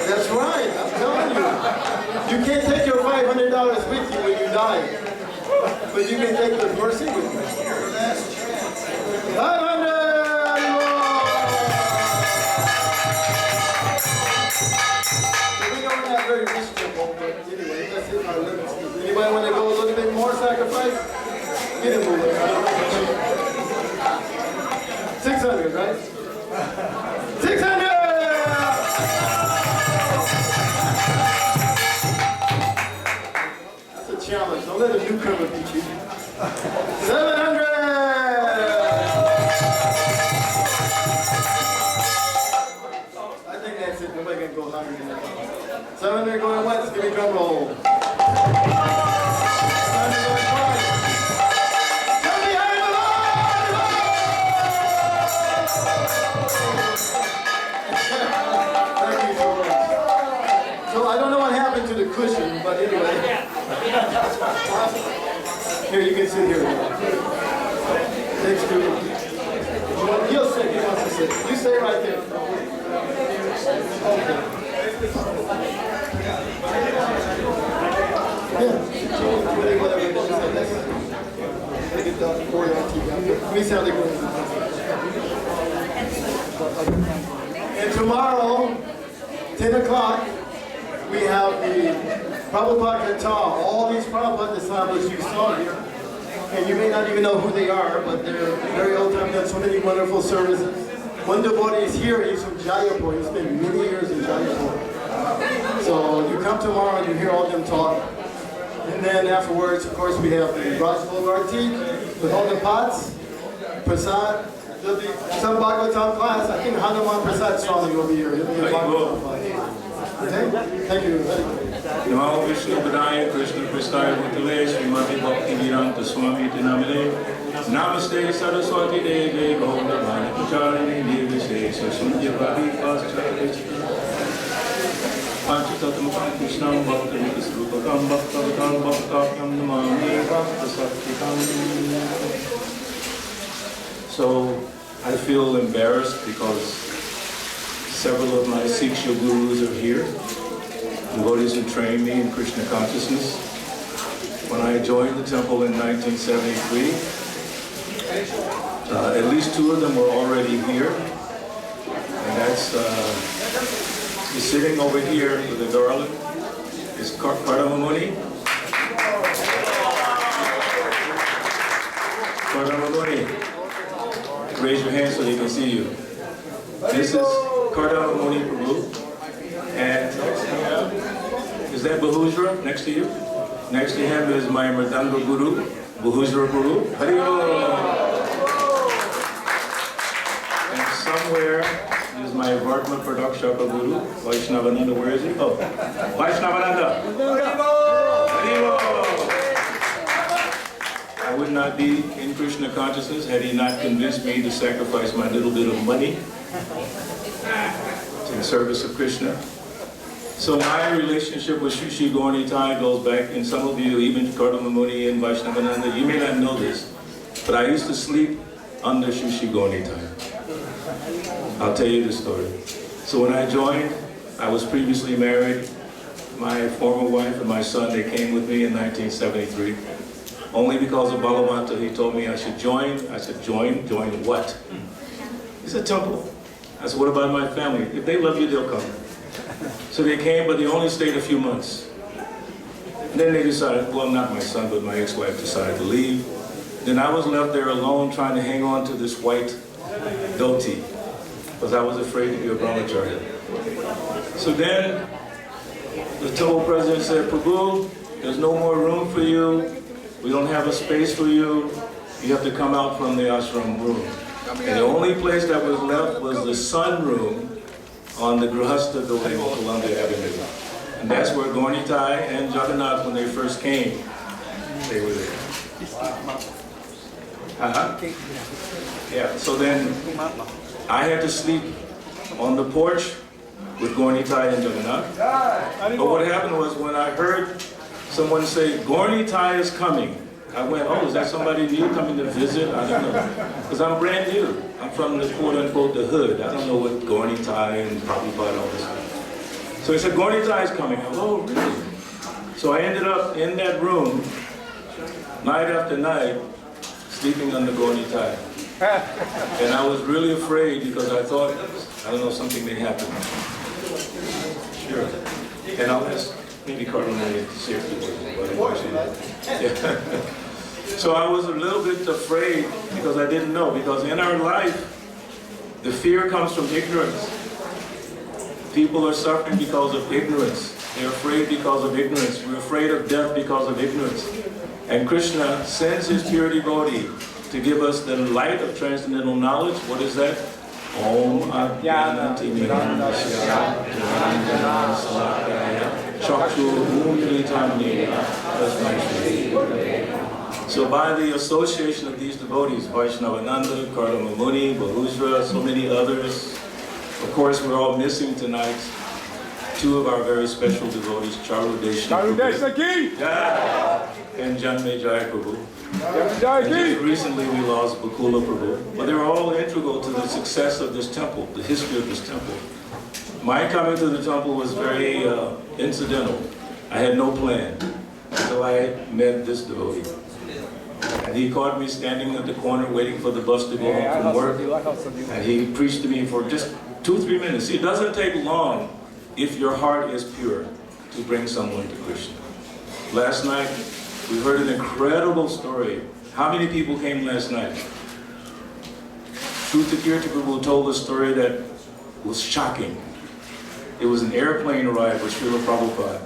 That's right, I'm telling you. You can't take your $500 with you when you die. But you can take the mercy with you. 500! So we know we're not very rich people, but anyway, that's in our limits. Anybody want to go a little bit more sacrifice? Get him moving. 600, right? 600! Challenge. Don't let a newcomer beat you. 700! I think that's it. Nobody can go higher than that. 700 going once. Give me drum roll. 700 going twice. Come behind the line! Thank you so much. So I don't know what happened to the cushion, but anyway. Here, you can sit here. Next to you. He'll sit, he wants to sit. You stay right there. Okay. Yeah. Whatever it is. Take it down for you on TV. Let me see how they go. And tomorrow, 10 o'clock, we have the Prabhupada Kata. All these Prabhupada disciples you saw here, and you may not even know who they are, but they're very old time, done so many wonderful services. One devotee is here, he's from Jaipur. He spent many years in Jaipur. So you come tomorrow and you hear all of them talk. And then afterwards, of course, we have the Arati with all the pots, Prasad. There'll be some Bhagavatam class. I think Hanuman Prasad Swami will be here. He'll be a Bhagavatam class. Okay? Thank you. Namo Vishnu Padaya Krishna Pristaya Bhutale Srimati Bhakti Vedanta Swami Tinamane Namaste Saraswati Deve Gaura Bhani Pacharini Nirvishesha Sundya Bhavi Pascharya Panchatattvam Krishnam Bhakti Srupakam Bhaktavam Bhaktavyam Namami Bhakta Sattikam. So I feel embarrassed because several of my Siksha gurus are here, devotees who trained me in Krishna consciousness. When I joined the temple in 1973, at least 2 of them were already here, and that's he's sitting over here with the garland is Kardama Muni. Kardama Muni, raise your hand so they can see you. This is Kardama Muni Prabhu. And is that Bahujra next to you? Next to him is my Mridanga Guru, Bahujra Guru. Hari Om. And somewhere is my Vartma Pradakshaka Guru, Vaishnavananda. Where is he? Oh, Vaishnavananda. Hari Om. I would not be in Krishna consciousness had he not convinced me to sacrifice my little bit of money in service of Krishna. So my relationship with Shri Gaur Nitai goes back, and some of you, even Kardama Muni and Vaishnavananda, you may not know this, but I used to sleep under Shri Gaur Nitai. I'll tell you the story. So when I joined, I was previously married. My former wife and my son, they came with me in 1973. Only because of Balavanta, he told me I should join. I said, join what? He said, temple. I said, what about my family? If they love you, they'll come. So they came, but they only stayed a few months. And then they decided, well, not my son, but my ex-wife decided to leave. Then I was left there alone trying to hang on to this white dhoti, because I was afraid to be a brahmacharya. So then the temple president said, Prabhu, there's no more room for you. We don't have a space for you. You have to come out from the ashram room. And the only place that was left was the sun room on the Grihastha building on Columbia Avenue. And that's where Gaur Nitai and Jagannath, when they first came, they were there. Yeah, so then I had to sleep on the porch with Gaur Nitai and Jagannath. But what happened was when I heard someone say, Gaur Nitai is coming, I went, oh, is that somebody new coming to visit? I don't know. Because I'm brand new. I'm from the quote-unquote the hood. I don't know what Gaur Nitai and Prabhupada, all this stuff. So he said, Gaur Nitai is coming. I go, oh, really? So I ended up in that room, night after night, sleeping under Gaur Nitai. And I was really afraid because I thought, I don't know, something may happen. Sure. And I'll ask maybe Cardinal to see if he was. So I was a little bit afraid because I didn't know. Because in our life, the fear comes from ignorance. People are suffering because of ignorance. They're afraid because of ignorance. We're afraid of death because of ignorance. And Krishna sends his pure devotee to give us the light of transcendental knowledge. What is that? Om Ajnanati Mirandasya Janandana Salakaya Chakshu Mumritamni Tasmai. So by the association of these devotees, Vaishnavananda, Kardama Muni, Bahujra, so many others, of course we're all missing tonight 2 of our very special devotees, Charudeshna and Janme Jaya Prabhu. And just recently we lost Bakula Prabhu. But they were all integral to the success of this temple, the history of this temple. My coming to the temple was very incidental. I had no plan until I met this devotee. And he caught me standing at the corner waiting for the bus to go home from work. And he preached to me for just 2-3 minutes. See, it doesn't take long if your heart is pure to bring someone to Krishna. Last night, we heard an incredible story. How many people came last night? Srutakirti Prabhu told a story that was shocking. it was an airplane ride with Srila Prabhupada.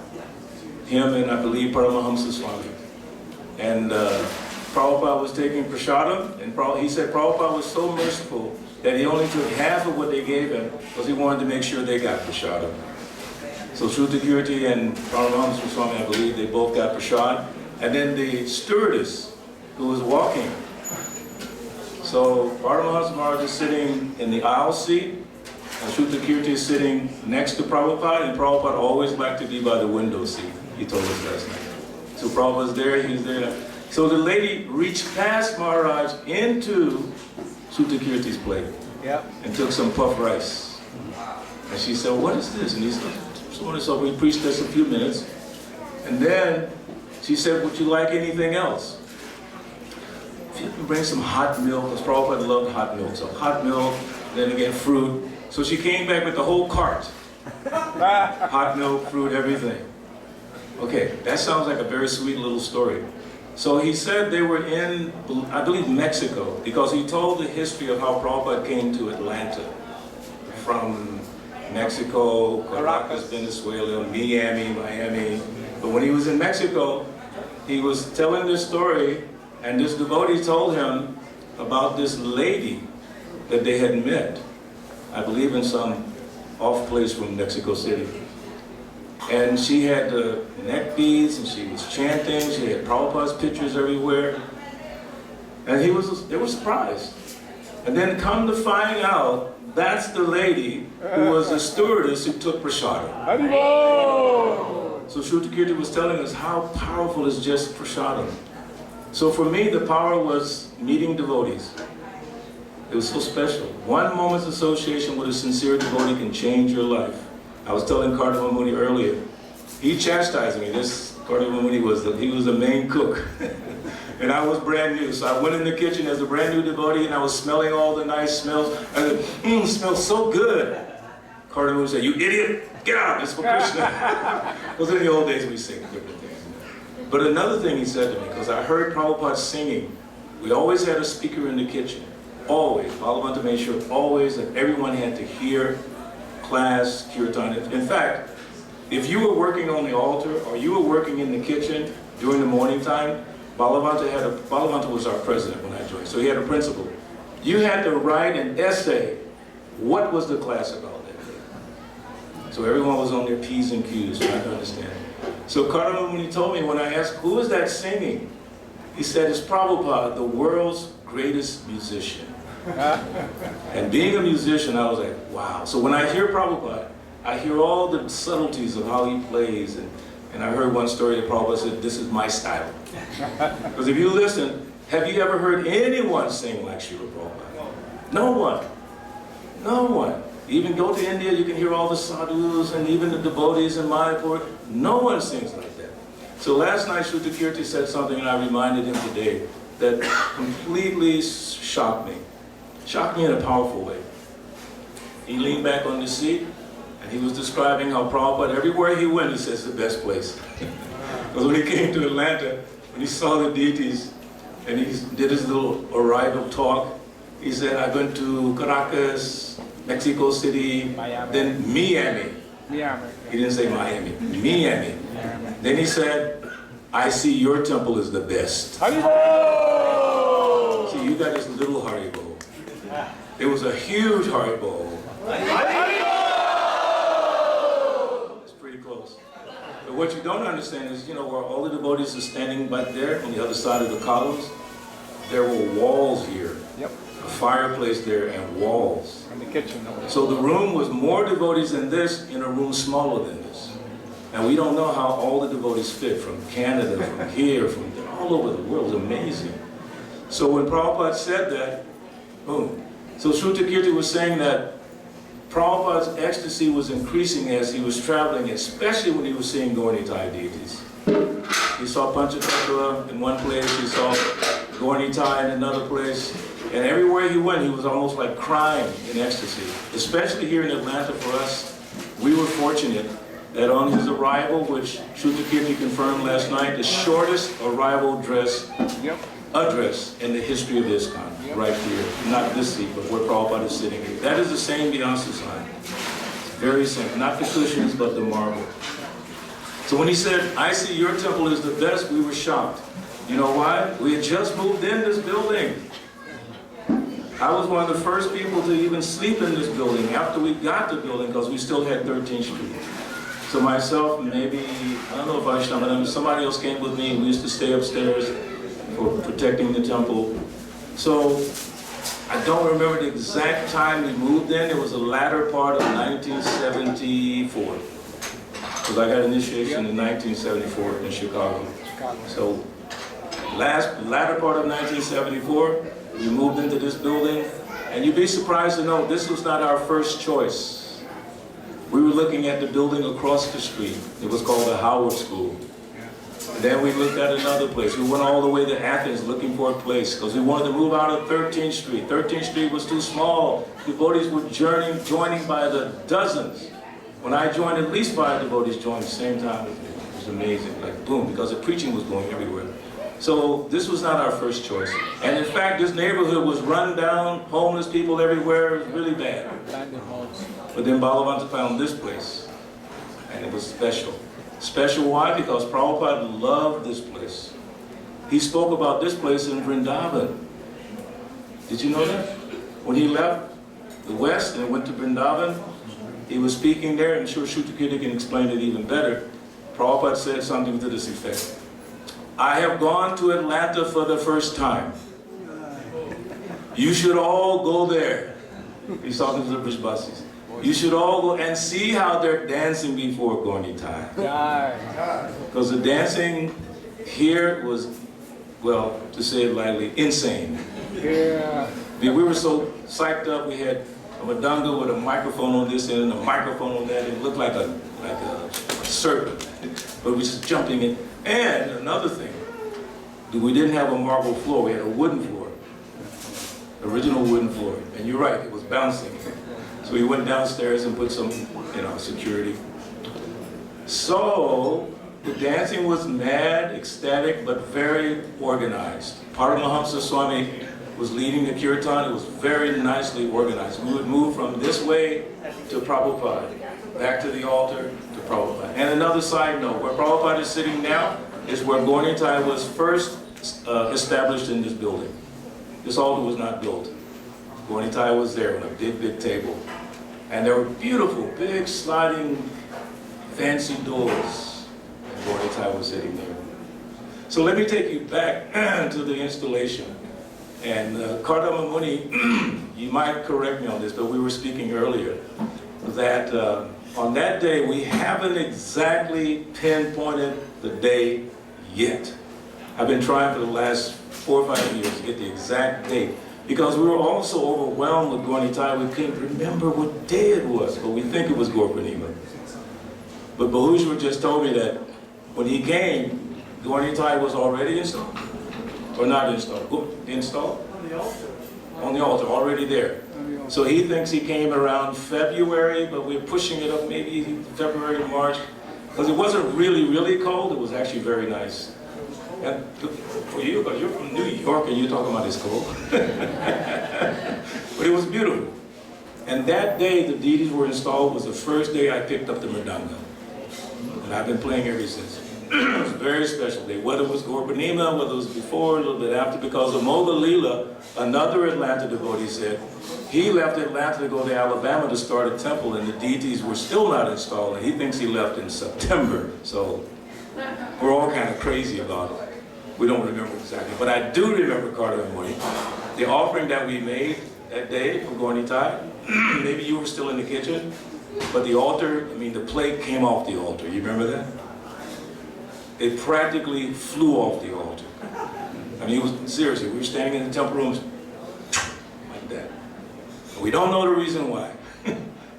Him and I believe Paramahamsa Swami. And Prabhupada was taking prasadam, and he said Prabhupada was so merciful that he only took half of what they gave him because he wanted to make sure they got prasadam. So Shrutakirti and Paramahamsa Swami, I believe, they both got prasad. And then the stewardess who was walking. So Paramahamsa Maharaj is sitting in the aisle seat, and Shrutakirti is sitting next to Prabhupada, and Prabhupada always liked to be by the window seat, he told us last night. So Prabhupada's there, he's there. So the lady reached past Maharaj into Shrutakirti's plate and took some puffed rice. And she said, what is this? And he said, so we preached this a few minutes. And then she said, would you like anything else? If you can bring some hot milk, because Prabhupada loved hot milk. So hot milk, then again fruit. So she came back with the whole cart. Hot milk, fruit, everything. Okay, that sounds like a very sweet little story. So he said they were in, I believe, Mexico, because he told the history of how Prabhupada came to Atlanta from Mexico, Caracas, Venezuela, Miami. But when he was in Mexico, he was telling this story, and this devotee told him about this lady that they had met, I believe in some off place from Mexico City. And she had the neck beads, and she was chanting, she had Prabhupada's pictures everywhere. And they were surprised. And then come to find out, that's the lady who was the stewardess who took prasadam. So Shrutakirti was telling us how powerful is just prasadam. So for me, the power was meeting devotees. It was so special. One moment's association with a sincere devotee can change your life. I was telling Kardama Muni earlier, he chastised me. This Kardama Muni was the main cook. And I was brand new. So I went in the kitchen as a brand new devotee, and I was smelling all the nice smells. I said, it smells so good. Kardama Muni said, you idiot, get out, it's for Krishna. Because in the old days we sing different things. But another thing he said to me, because I heard Prabhupada singing, we always had a speaker in the kitchen. Always. Bhagavanta made sure always that everyone had to hear class, kirtan. In fact, if you were working on the altar or you were working in the kitchen during the morning time, Bhagavanta was our president when I joined, so he had a principle. You had to write an essay. What was the class about that day? So everyone was on their P's and Q's, trying to understand. So Kardama Muni told me when I asked, who is that singing? He said, it's Prabhupada, the world's greatest musician. And being a musician, I was like, wow. So when I hear Prabhupada, I hear all the subtleties of how he plays. And I heard one story that Prabhupada said, this is my style. Because if you listen, have you ever heard anyone sing like Srila Prabhupada? No one. No one. Even go to India, you can hear all the sadhus and even the devotees in Mayapur. No one sings like that. So last night, Shrutakirti said something, and I reminded him today, that completely shocked me. Shocked me in a powerful way. He leaned back on the seat, and he was describing how Prabhupada, everywhere he went, he says, the best place. Because when he came to Atlanta, when he saw the deities, and he did his little arrival talk, he said, I went to Caracas, Mexico City, then Miami. He didn't say Miami, Miami. Then he said, I see your temple is the best. Haribol! See, you got this little Haribol. It was a huge Haribol. It's pretty close. But what you don't understand is, you know, where all the devotees are standing back there on the other side of the columns, there were walls here. Yep. A fireplace there and walls. In the kitchen. So the room was more devotees than this in a room smaller than this. And we don't know how all the devotees fit from Canada, from here, from all over the world. It was amazing. So when Prabhupada said that, boom. So Shrutakirti was saying that Prabhupada's ecstasy was increasing as he was traveling, especially when he was seeing Gaur Nitai deities. He saw Panchatattva in one place, he saw Gaur Nitai in another place, and everywhere he went, he was almost like crying in ecstasy. Especially here in Atlanta for us, we were fortunate that on his arrival, which Shrutakirti confirmed last night, the shortest arrival address in the history of ISKCON, right here. Not this seat, but where Prabhupada is sitting here. That is the same Vyasa sign. Very simple, not the cushions, but the marble. So when he said, I see your temple is the best, we were shocked. You know why? We had just moved in this building. I was one of the first people to even sleep in this building after we got the building, because we still had 13th Street. So myself, maybe, I don't know if I should, somebody else came with me. We used to stay upstairs for protecting the temple. So I don't remember the exact time we moved in. It was the latter part of 1974. Because I got initiation in 1974 in Chicago. So latter part of 1974, we moved into this building. And you'd be surprised to know this was not our first choice. We were looking at the building across the street. It was called the Howard School. And then we looked at another place. We went all the way to Athens looking for a place because we wanted to move out of 13th Street. 13th Street was too small. Devotees were joining by the dozens. When I joined, at least 5 devotees joined at the same time with me. It was amazing, like boom, because the preaching was going everywhere. So this was not our first choice. And in fact, this neighborhood was run down, homeless people everywhere. It was really bad. But then Bhagavanta found this place, and it was special. Special why? Because Prabhupada loved this place. He spoke about this place in Vrindavan. Did you know that? When he left the West and went to Vrindavan, he was speaking there, and I'm sure Shutakita can explain it even better. Prabhupada said something to this effect. I have gone to Atlanta for the first time. You should all go there. He's talking to the Brishbasis. You should all go and see how they're dancing before Gaur Nitai. Because the dancing here was, well, to say it lightly, insane. Yeah. We were so psyched up. We had a madanga with a microphone on this end and a microphone on that. It looked like a serpent. But we were just jumping in. And another thing, we didn't have a marble floor. We had a wooden floor. Original wooden floor. And you're right, it was bouncing. So we went downstairs and put some, security. So the dancing was mad, ecstatic, but very organized. Paramahamsa Swami was leading the kirtan. It was very nicely organized. We would move from this way to Prabhupada, back to the altar to Prabhupada. And another side note, where Prabhupada is sitting now is where Gaur Nitai was first established in this building. This altar was not built. Gaur Nitai was there on a big, big table. And there were beautiful, big, sliding, fancy doors. And Gaur Nitai was sitting there. So let me take you back to the installation. And Kardama Muni, you might correct me on this, but we were speaking earlier that on that day, we haven't exactly pinpointed the day yet. I've been trying for the last 4 or 5 years to get the exact date. Because we were all so overwhelmed with Gaur Nitai, we couldn't remember what day it was, but we think it was Gaur Purnima. But Bahujwa just told me that when he came, Gaur Nitai was already installed. Or not installed. Installed? On the altar. On the altar, already there. So he thinks he came around February, but we're pushing it up maybe February, March. Because it wasn't really, really cold, it was actually very nice. And for you, but you're from New York and you're talking about this cold. But it was beautiful. And that day the deities were installed was the first day I picked up the mridanga. And I've been playing ever since. It was a very special day. Whether it was Gaur Purnima, whether it was before, a little bit after, because of Moga Leela, another Atlanta devotee said, he left Atlanta to go to Alabama to start a temple and the deities were still not installed and he thinks he left in September. So we're all kind of crazy about it. We don't remember exactly, but I do remember Kardama Muni. The offering that we made that day for Gaur Nitai, maybe you were still in the kitchen, but the altar, the plate came off the altar. You remember that? It practically flew off the altar. It was, seriously, we were standing in the temple rooms like that. We don't know the reason why.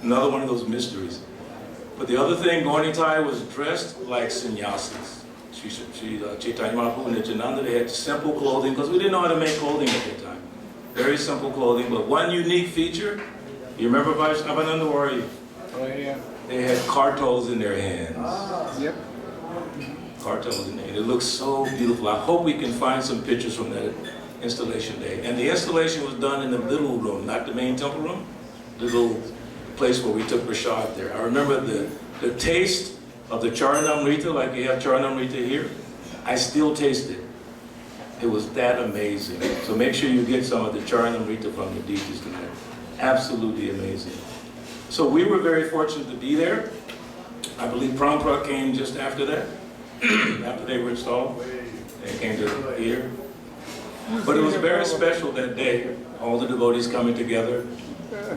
Another one of those mysteries. But the other thing, Gaur Nitai was dressed like sannyasis. Chaitanya Mahaprabhu and Nityananda, they had simple clothing because we didn't know how to make clothing at that time. Very simple clothing, but one unique feature, you remember Vaishnavananda, where are you? Oh, yeah. They had kartals in their hands. Yep. Kartals in there. And it looks so beautiful. I hope we can find some pictures from that installation day. And the installation was done in the little room, not the main temple room, the little place where we took Prashad there. I remember the taste of the Charanamrita, like you have Charanamrita here. I still taste it. It was that amazing. So make sure you get some of the Charanamrita from the deities tonight. Absolutely amazing. So we were very fortunate to be there. I believe Prabhupada came just after that, after they were installed. They came to here. But it was very special that day, all the devotees coming together,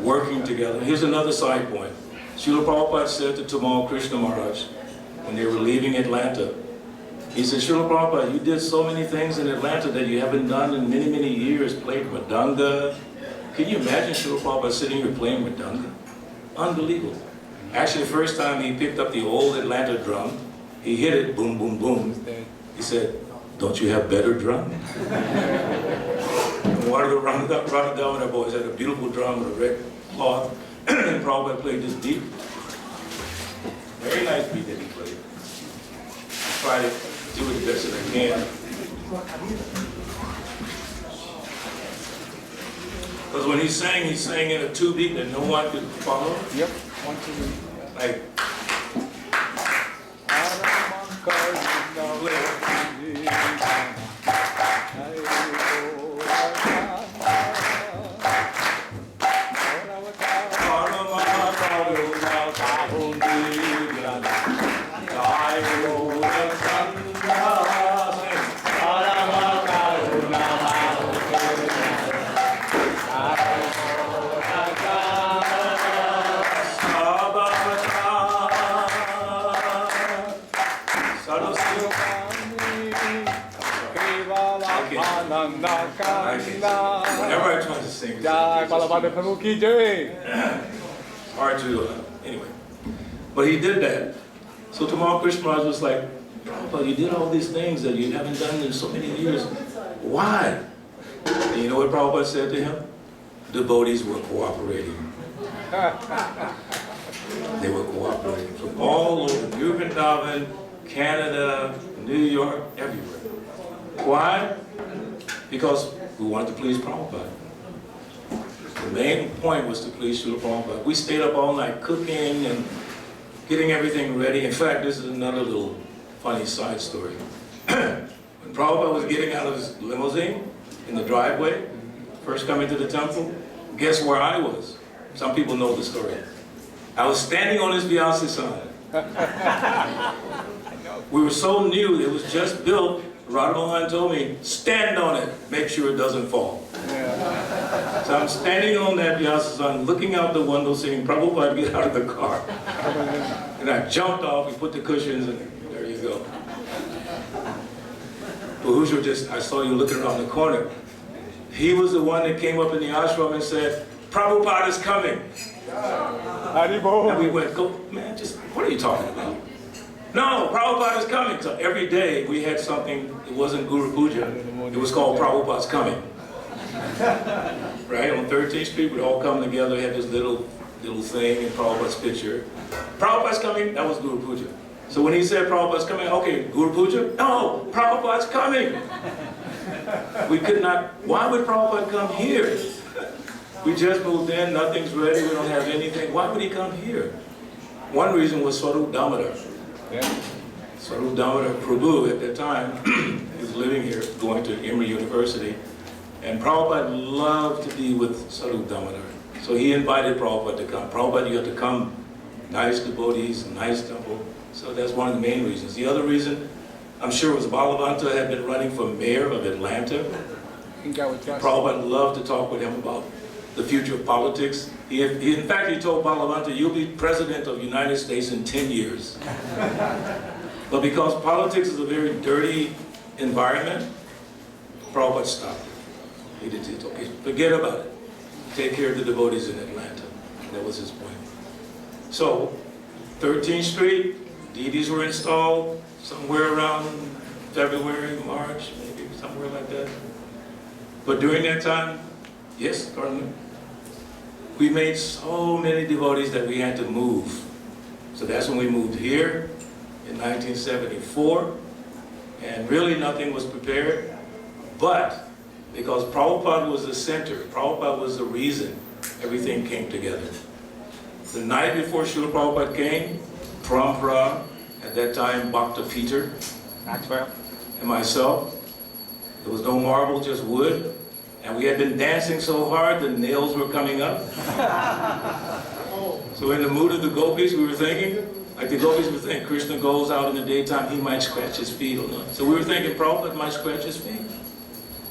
working together. Here's another side point. Srila Prabhupada said to Tamal Krishna Maharaj, when they were leaving Atlanta, he said, Srila Prabhupada, you did so many things in Atlanta that you haven't done in many, many years, played Madanga. Can you imagine Srila Prabhupada sitting here playing Madanga? Unbelievable. Actually, the first time he picked up the old Atlanta drum, he hit it, boom, boom, boom. He said, don't you have better drum? And one of the Radha boys had a beautiful drum with a red cloth, and Prabhupada played this beat. Very nice beat that he played. I try to do it the best that I can. Because when he sang in a two beat that no one could follow. Yep, 1, 2, Like, whenever I try to sing, it's hard to, anyway. But he did that. So Tamal Krishna Maharaj was like, Prabhupada, you did all these things that you haven't done in so many years. Why? And you know what Prabhupada said to him? Devotees were cooperating. They were cooperating from all over, New Vrindavan, Canada, New York, everywhere. Why? Because we wanted to please Prabhupada. The main point was to please Srila Prabhupada. We stayed up all night cooking and getting everything ready. In fact, this is another little funny side story. When Prabhupada was getting out of his limousine in the driveway, first coming to the temple, guess where I was? Some people know the story. I was standing on his Vyasa. We were so new, it was just built. Radha told me, stand on it, make sure it doesn't fall. Yeah. So I'm standing on that Vyasa, looking out the window, saying, Prabhupada, get out of the car. And I jumped off, we put the cushions, and there you go. But I saw you looking around the corner. He was the one that came up in the ashram and said, Prabhupada is coming. And we went, go, man, what are you talking about? No, Prabhupada is coming. So every day we had something, it wasn't Guru Puja, it was called Prabhupada's coming. Right, on 13th Street, we'd all come together, we had this little thing in Prabhupada's picture. Prabhupada's coming, that was Guru Puja. So when he said Prabhupada's coming, okay, Guru Puja? No, Prabhupada's coming. We could not, why would Prabhupada come here? We just moved in, nothing's ready, we don't have anything. Why would he come here? One reason was Swarup Damodar. Yeah. Swarup Damodar Prabhu at that time, he was living here, going to Emory University, and Prabhupada loved to be with Swarup Damodar. So he invited Prabhupada to come. Prabhupada, you have to come. Nice devotees, nice temple. So that's one of the main reasons. The other reason, I'm sure, was Balavanta had been running for mayor of Atlanta. And Prabhupada loved to talk with him about the future of politics. In fact, he told Balavanta, you'll be president of the United States in 10 years. But because politics is a very dirty environment, Prabhupada stopped it. He did it. Okay, forget about it. Take care of the devotees in Atlanta. That was his point. So, 13th Street, deities were installed somewhere around February, March, maybe somewhere like that. But during that time, yes, Carmen, we made so many devotees that we had to move. So that's when we moved here in 1974, and really nothing was prepared. But because Prabhupada was the center, Prabhupada was the reason everything came together. The night before Srila Prabhupada came, Parampara, at that time Bhakta Peter, Maxwell. and myself, there was no marble, just wood. And we had been dancing so hard, the nails were coming up. So in the mood of the gopis, we were thinking, like the gopis were thinking, Krishna goes out in the daytime, he might scratch his feet or not. So we were thinking, Prabhupada might scratch his feet.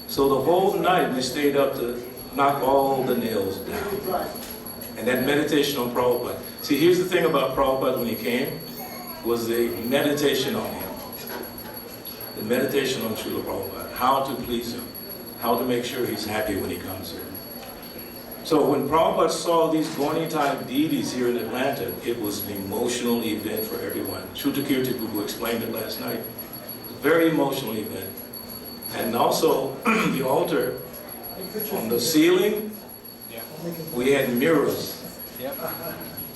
So the whole night we stayed up to knock all the nails down. And that meditation on Prabhupada. See, here's the thing about Prabhupada when he came, was the meditation on him. The meditation on Srila Prabhupada, how to please him, how to make sure he's happy when he comes here. So when Prabhupada saw these Gaur-Nitai deities here in Atlanta, it was an emotional event for everyone. Shrutakirti Prabhu explained it last night. It was a very emotional event. And also, the altar, on the ceiling, we had mirrors. Yep.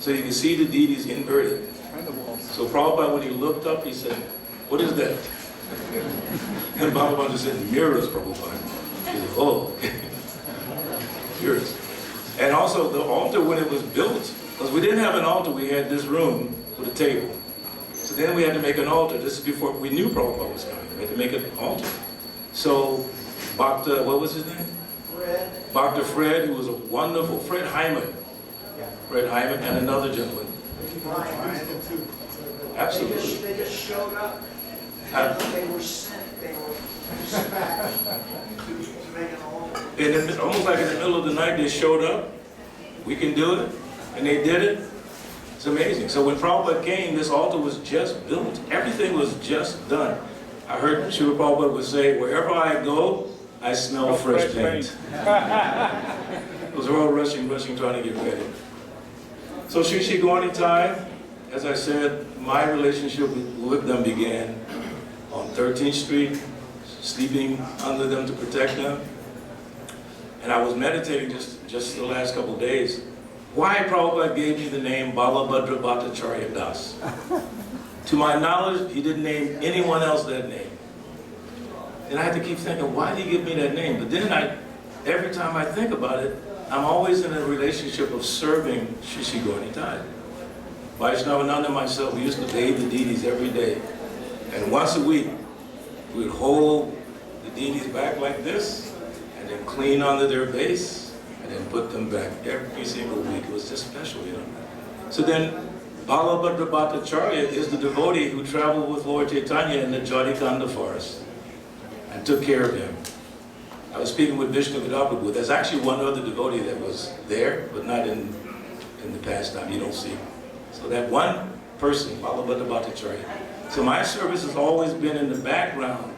So you can see the deities inverted. And the walls. So Prabhupada, when he looked up, he said, "What is that?" And Prabhupada said, "Mirrors, Prabhupada." He said, "Oh, okay." Mirrors. And also the altar, when it was built, because we didn't have an altar, we had this room with a table. So then we had to make an altar. This is before we knew Prabhupada was coming. We had to make an altar. So Bhakta, what was his name? Dr. Fred, who was a wonderful, Fred Hyman. Fred Hyman and another gentleman. Absolutely. They just showed up. They were sent. They were sent back to make an altar. And almost like in the middle of the night, they showed up. We can do it. And they did it. It's amazing. So when Prabhupada came, this altar was just built. Everything was just done. I heard Srila Prabhupada would say, wherever I go, I smell fresh paint. Because we're all rushing, trying to get ready. So Sri Sri Gaur-Nitai, as I said, my relationship with them began on 13th Street, sleeping under them to protect them. And I was meditating just the last couple of days. Why Prabhupada gave me the name Balabhadra Bhattacharya Das. To my knowledge, he didn't name anyone else that name. And I had to keep thinking, why did he give me that name? But then every time I think about it, I'm always in a relationship of serving Sri Sri Gaur-Nitai. Vaishnavananda and myself, we used to bathe the deities every day. And once a week, we would hold the deities back like this, and then clean under their base, and then put them back every single week. It was just special, you know. So then, Balabhadra Bhattacharya is the devotee who traveled with Lord Chaitanya in the Jhatikanda forest and took care of him. I was speaking with Vishnu Vidyaprabhu. There's actually one other devotee that was there, but not in the past time. You don't see. So that one person, Balabhadra Bhattacharya. So my service has always been in the background,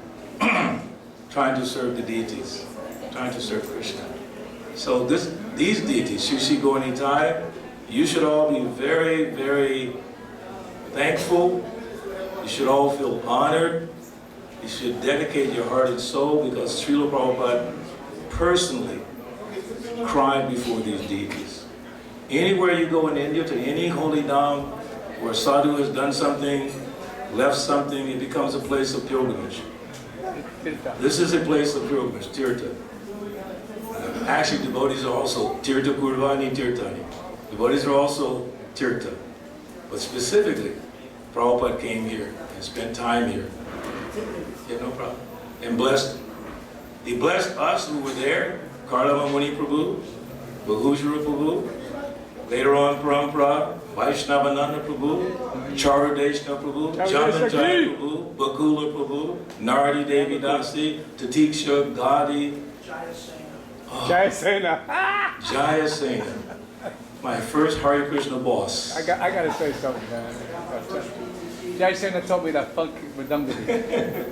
trying to serve the deities, trying to serve Krishna. So these deities, Sri Sri Gaur-Nitai, you should all be very, very thankful. You should all feel honored. You should dedicate your heart and soul because Srila Prabhupada personally cried before these deities. Anywhere you go in India, to any holy dham where sadhu has done something, left something, it becomes a place of pilgrimage. This is a place of pilgrimage, tirtha. Actually, devotees are also tirtha kurvani tirthani. Devotees are also tirtha. But specifically, Prabhupada came here and spent time here. Yeah, no problem. And blessed. He blessed us who were there, Karlama Muni Prabhu, Bahujara Prabhu, later on Parampara, Vaishnavananda Prabhu, Charadeshna Prabhu, Jamanjaya Prabhu, Bakula Prabhu, Naradi Devi Dasi, Tatiksha, Gadi, Jayasena. Jayasena. My first Hare Krishna boss. I got to say something, man. Jayasena told me that funk redundantly.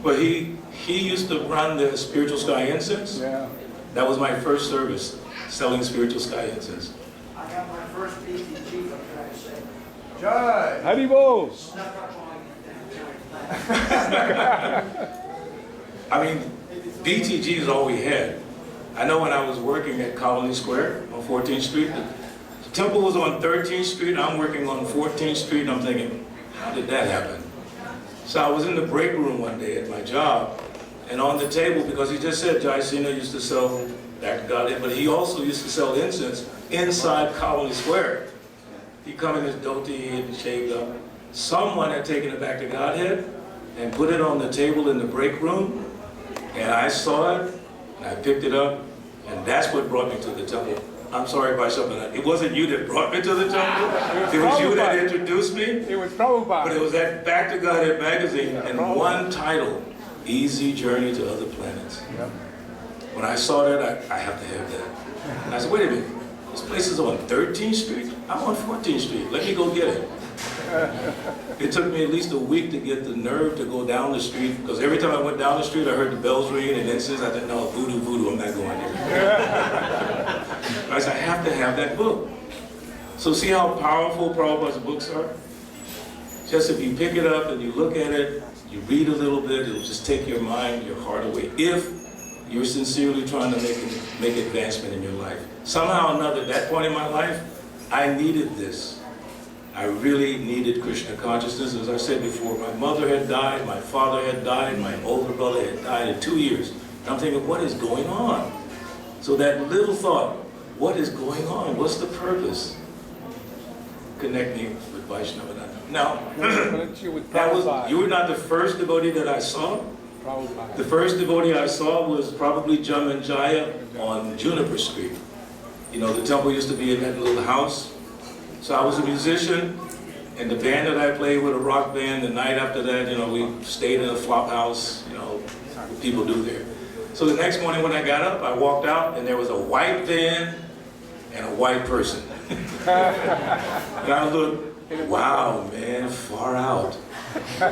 But he used to run the Spiritual Sky Incense. Yeah. That was my first service, selling Spiritual Sky Incense. I got my first BTG, I'm trying to say. Jai. Haribol. Snuck up on you. I mean, BTG is all we had. I know when I was working at Colony Square on 14th Street, the temple was on 13th Street, I'm working on 14th Street, and I'm thinking, how did that happen? So I was in the break room one day at my job, and on the table, because he just said Jayasena used to sell that God, but he also used to sell incense inside Colony Square. He come in his dhoti and shaved up. Someone had taken it back to Godhead and put it on the table in the break room, and I saw it, and I picked it up, and that's what brought me to the temple. I'm sorry about something. It wasn't you that brought me to the temple. It was you that introduced me. It was Prabhupada. But it was that Back to Godhead magazine, and one title, Easy Journey to Other Planets. Yep. When I saw that, I have to have that. And I said, wait a minute, this place is on 13th Street? I'm on 14th Street. Let me go get it. It took me at least a week to get the nerve to go down the street, because every time I went down the street, I heard the bells ring and incense. I said, no, voodoo, voodoo, I'm not going there. I said, I have to have that book. So see how powerful Prabhupada's books are? Just if you pick it up and you look at it, you read a little bit, it'll just take your mind, your heart away. If you're sincerely trying to make advancement in your life. Somehow or another, at that point in my life, I needed this. I really needed Krishna consciousness. As I said before, my mother had died, my father had died, my older brother had died in 2 years. And I'm thinking, what is going on? So that little thought, what is going on? What's the purpose? Connect me with Vaishnava. Now, you were not the first devotee that I saw. The first devotee I saw was probably Jamanjaya on Juniper Street. You know, the temple used to be in that little house. So I was a musician, and the band that I played with, a rock band, the night after that, you know, we stayed in a flop house, you know, what people do there. So the next morning when I got up, I walked out, and there was a white van and a white person. And I looked, wow, man, far out. So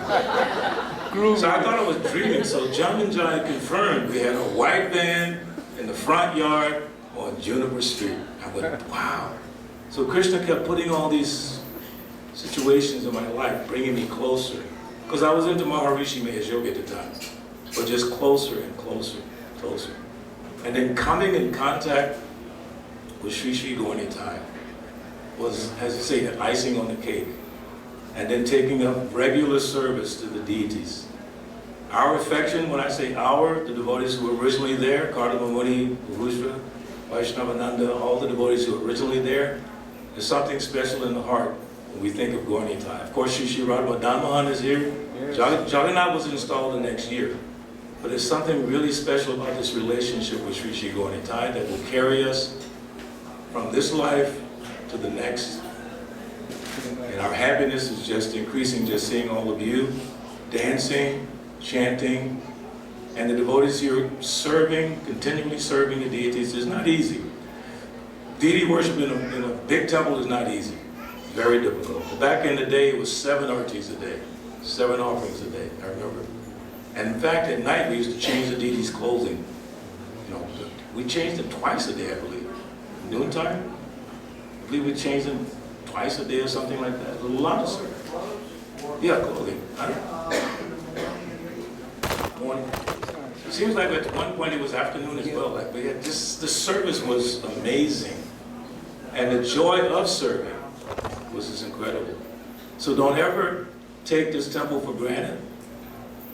I thought I was dreaming. So Jamanjaya confirmed we had a white van in the front yard on Juniper Street. I went, wow. So Krishna kept putting all these situations in my life, bringing me closer. Because I was into Maharishi Mahesh Yogi at the time. But just closer and closer, closer. And then coming in contact with Sri Sri Gaur Nitai was, as I say, the icing on the cake. And then taking up regular service to the deities. Our affection, when I say our, the devotees who were originally there, Kardama Muni, Bhuvishra, Vaishnavananda, all the devotees who were originally there, there's something special in the heart when we think of Gaur Nitai. Of course, Sri Sri Radha Madan is here. Yes. Jagannath was installed the next year. But there's something really special about this relationship with Sri Sri Gaur Nitai that will carry us from this life to the next. And our happiness is just increasing, just seeing all of you dancing, chanting, and the devotees here serving, continually serving the deities is not easy. Deity worship in a big temple is not easy. Very difficult. Back in the day, it was 7 artis a day, 7 offerings a day, I remember. And in fact, at night, we used to change the deities' clothing. You know, we changed them twice a day, I believe. Noontime, I believe we changed them twice a day or something like that. A lot of service. Yeah, clothing. Morning. It seems like at one point it was afternoon as well. Like we had this, the service was amazing. And the joy of serving was just incredible. So don't ever take this temple for granted.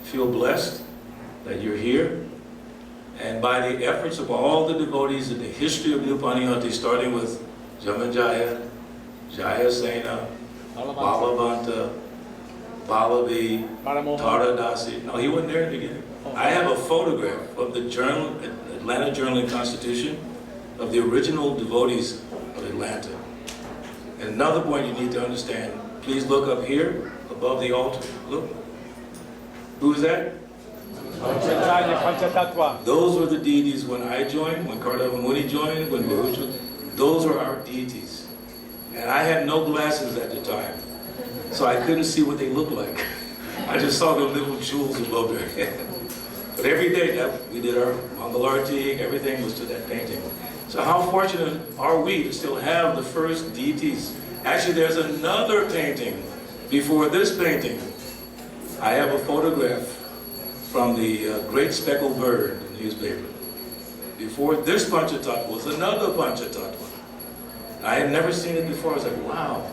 Feel blessed that you're here. And by the efforts of all the devotees in the history of New Panihati, starting with Jamanjaya, Jayasena, Balavanta, Balavi, Taradasi. No, he wasn't there in the beginning. I have a photograph of the journal, Atlanta Journal and Constitution, of the original devotees of Atlanta. And another point you need to understand, please look up here, above the altar. Look. Who's that? Those were the deities when I joined, when Kardama Muni joined, when Bhuvishra. Those were our deities. And I had no glasses at the time, so I couldn't see what they looked like. I just saw the little jewels above their head. But every day we did our Mangal Arati, everything was to that painting. So how fortunate are we to still have the first deities? Actually, there's another painting before this painting. I have a photograph from the Great Speckled Bird in the newspaper. Before this Panchatattva was another Panchatattva. I had never seen it before. I was like, wow.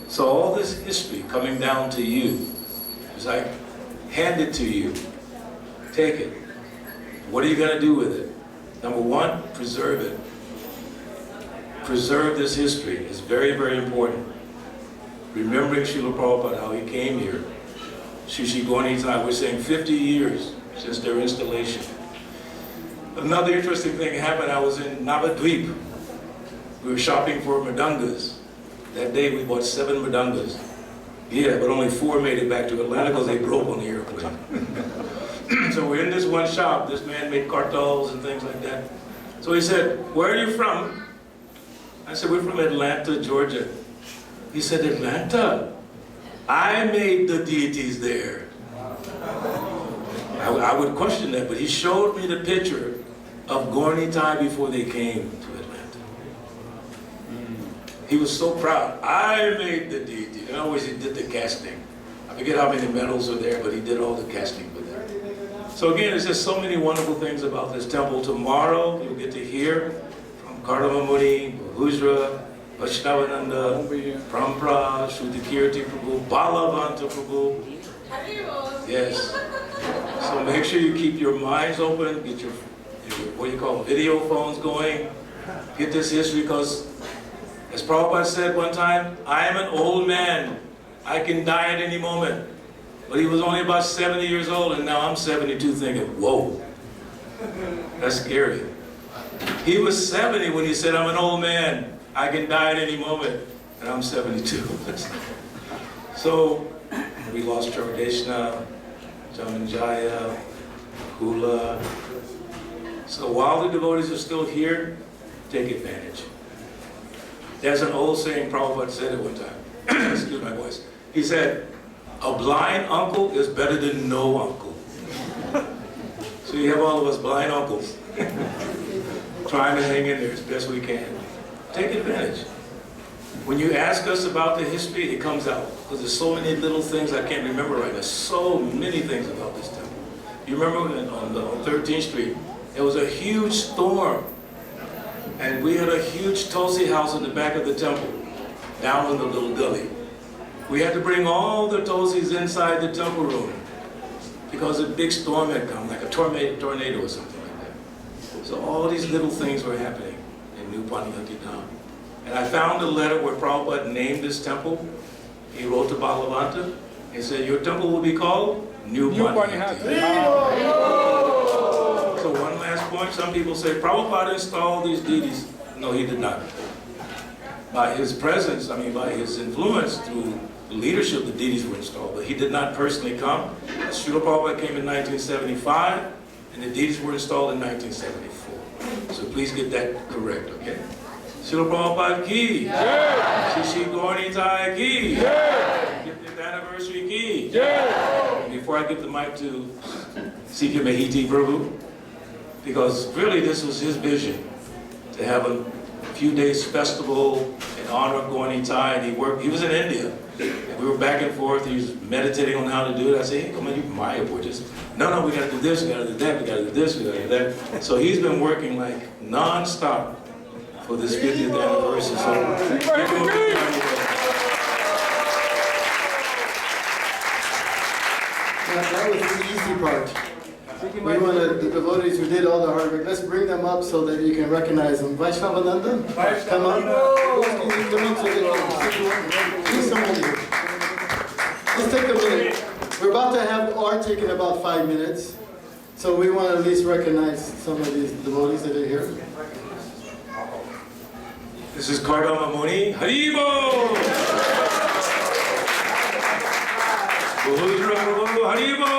So all this history coming down to you, as I hand it to you, take it. What are you going to do with it? Number one, preserve it. Preserve this history. It's very, very important. remembering Srila Prabhupada, how he came here. Shri Gaur Nitai, we're saying 50 years since their installation. Another interesting thing happened, I was in Navadvip. We were shopping for Mridangas. That day we bought 7 Mridangas. Yeah, but only 4 made it back to Atlanta because they broke on the airplane. So we're in this one shop, this man made kartals and things like that. So he said, "Where are you from?" I said, "We're from Atlanta, Georgia." He said, "Atlanta? I made the deities there." I would question that, but he showed me the picture of Gaur Nitai before they came to Atlanta. He was so proud. "I made the deity." In other words, he did the casting. I forget how many medals are there, but he did all the casting for them. So again, there's just so many wonderful things about this temple. Tomorrow, you'll get to hear from Kardama Muni, Bahujra, Vaishnavananda, Prampra, Shrutikirti Prabhu, Balavanta Prabhu. Yes. So make sure you keep your minds open, get your what do you call video phones going, get this history, because as Prabhupada said one time, "I am an old man. I can die at any moment." But he was only about 70 years old, and now I'm 72 thinking, whoa, that's scary. He was 70 when he said, "I'm an old man. I can die at any moment," and I'm 72. So we lost Chaudeshna, Jamanjaya, Kula. So while the devotees are still here, take advantage. There's an old saying, Prabhupada said it one time. Excuse my voice. He said, "A blind uncle is better than no uncle." So you have all of us blind uncles trying to hang in there as best we can. Take advantage. When you ask us about the history, it comes out. Because there's so many little things I can't remember right now. So many things about this temple. You remember on 13th Street, there was a huge storm. And we had a huge Tulsi house in the back of the temple, down in the little gully. We had to bring all the Tulsis inside the temple room because a big storm had come, like a tornado or something like that. So all these little things were happening in New Paniyati Dham. And I found a letter where Prabhupada named this temple. He wrote to Balavanta. He said, "Your temple will be called New Paniyati." So one last point, some people say, Prabhupada installed these deities. No, he did not. By his presence, by his influence through the leadership, the deities were installed, but he did not personally come. Srila Prabhupada came in 1975, and the deities were installed in 1974. So please get that correct, okay? Srila Prabhupada ki, Shri Gaur Nitai ki, 50th Anniversary ki. Before I give the mic to C.K. Mahiti Prabhu, because really this was his vision, to have a few days festival in honor of Gaur Nitai, and he was in India. And we were back and forth, he was meditating on how to do it. I said, "Hey, come on, you Mayapur, just, no, we gotta do this, we gotta do that, we gotta do this, we gotta do that." So he's been working like non-stop for this 50th anniversary. So that was the easy part. We wanted the devotees who did all the hard work. Let's bring them up so that you can recognize them. Vaishnavananda, come on. Please come over here. Let's take a minute. We're about to have art taken about 5 minutes. So we want to at least recognize some of these devotees that are here. this is Kardama Muni. Haribo! Bahujra Prabhu, Haribo!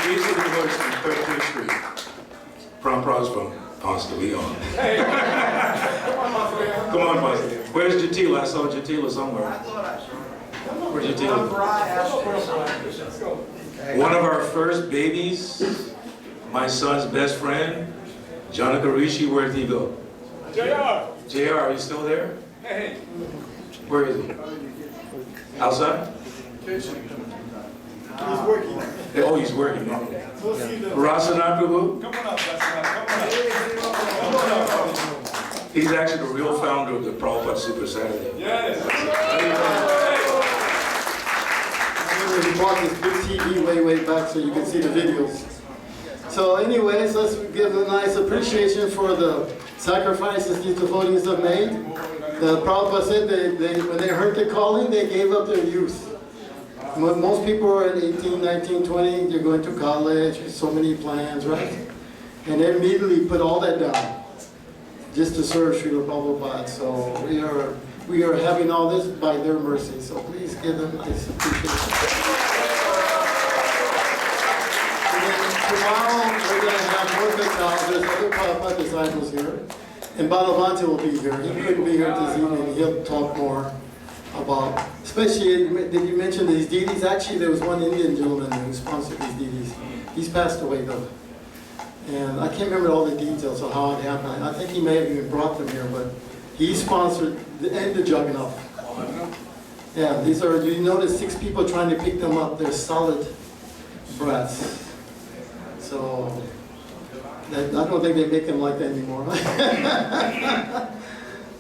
These are the devotees from 13th Street. Prabhupada's from Ponce de Leon. Hey. Come on, Ponce. Where's Jatila? I saw Jatila somewhere. Where's Jatila? One of our first babies, my son's best friend, Janaka Rishi, where'd he go? JR, are you still there? Hey. Where is he? Outside? He's working. Oh, he's working. Prasadam Prabhu? Come on up, come on up. He's actually the real founder of the Prabhupada Super Saturday. Yes. He bought this big TV way back so you can see the videos. So anyways, let's give a nice appreciation for the sacrifices these devotees have made. The Prabhupada said when they heard the calling, they gave up their youth. Most people are at 18, 19, 20, they're going to college, so many plans, right? And they immediately put all that down just to serve Srila Prabhupada. So we are having all this by their mercy. So please give them nice appreciation. And then tomorrow we're going to have more big now. There's other Prabhupada disciples here. And Balavanti will be here. He couldn't be here this evening. He'll talk more about, especially, did you mention these deities? Actually, there was one Indian gentleman who sponsored these deities. He's passed away though. And I can't remember all the details of how it happened. I think he may have even brought them here, but he sponsored the Jagannath. Yeah, these are, you notice 6 people trying to pick them up. They're solid brats. So, I don't think they make them like that anymore.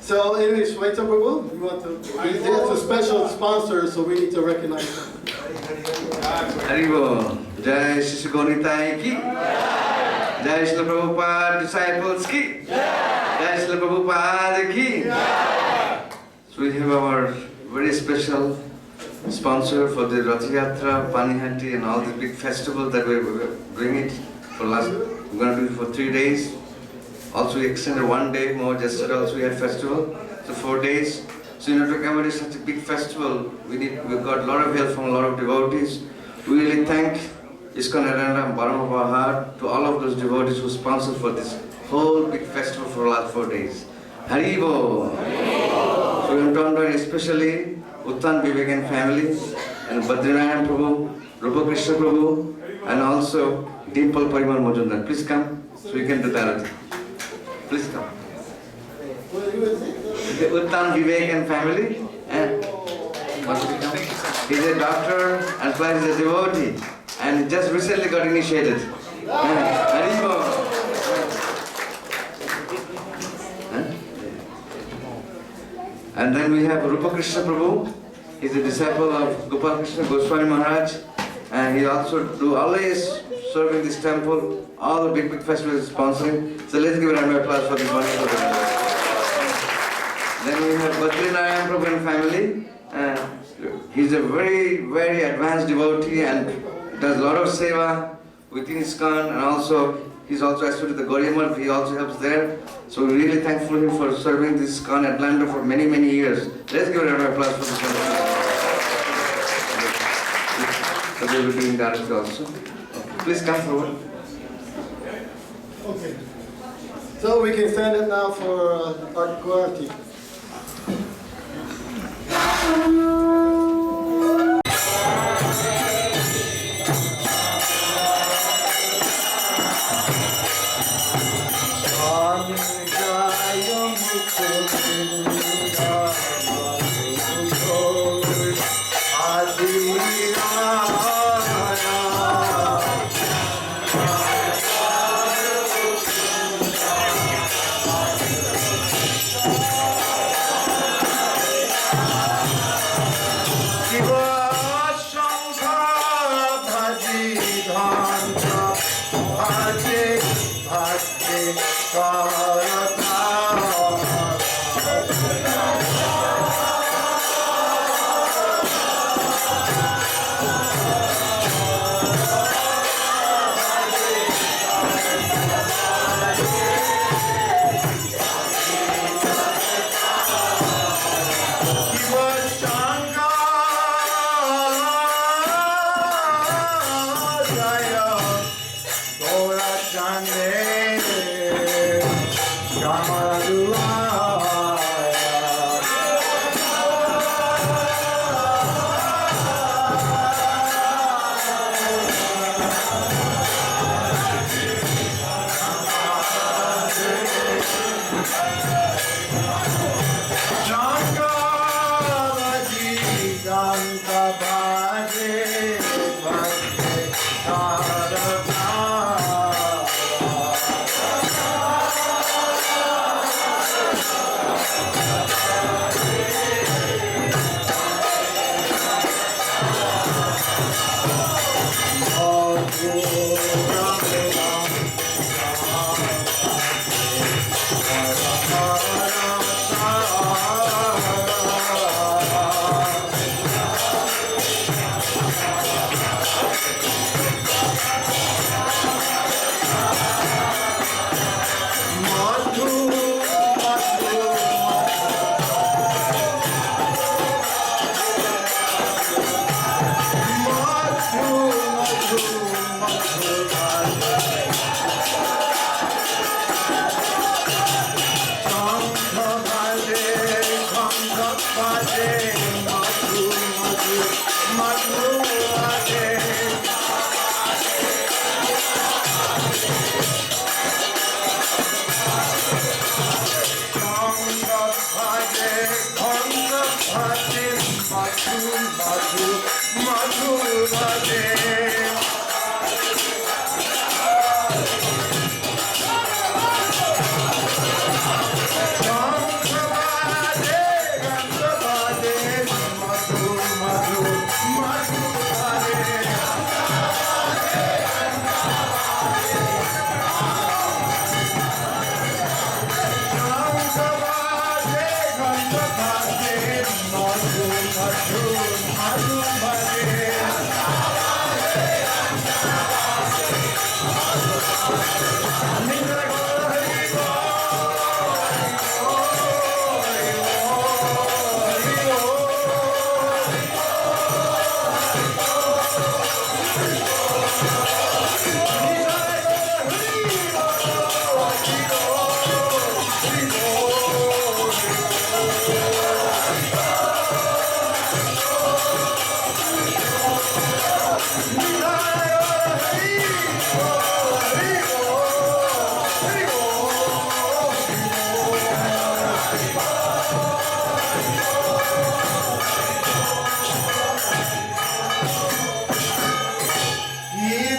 So anyways, Shwaita Prabhu, we want to, he's a special sponsor, so we need to recognize him. Haribo, Jai Shri Gonitai ki, Jai Shri Prabhupada disciples ki, Jai Shri Prabhupada ki. So we have our very special sponsor for the Rath Yatra, Panihati and all the big festivals that we're doing it for last, we're going to do it for 3 days. Also we extended 1 day more, yesterday also we had festival, so 4 days. So in order to accommodate such a big festival, we've got a lot of help from a lot of devotees. We really thank ISKCON Aranda, bottom of our heart, to all of those devotees who sponsored for this whole big festival for the last 4 days. Haribo! So we want to especially Uttan Vivekan family and Badrinayan Prabhu, Rupa Krishna Prabhu, and also Dimple Parimal Majumdar. Please come so we can do the Arati. Please come. The Uttan Vivekan family. And he's a doctor and plus he's a devotee. And he just recently got initiated. Haribo. And then we have Rupa Krishna Prabhu. He's a disciple of Gopal Krishna Goswami Maharaj. And he also always serving this temple. All the big festivals sponsoring. So let's give a round of applause for this wonderful temple. Then we have Badrinayan Prabhu and family. He's a very, very advanced devotee and does a lot of seva within ISKCON, and also he's also associated with the Gauriya. He also helps there. So we're really thankful to him for serving this ISKCON Atlanta for many, many years. Let's give a round of applause for this wonderful. So they will be doing that also. Please come forward. Okay. So we can stand up now for Arati. Yeah.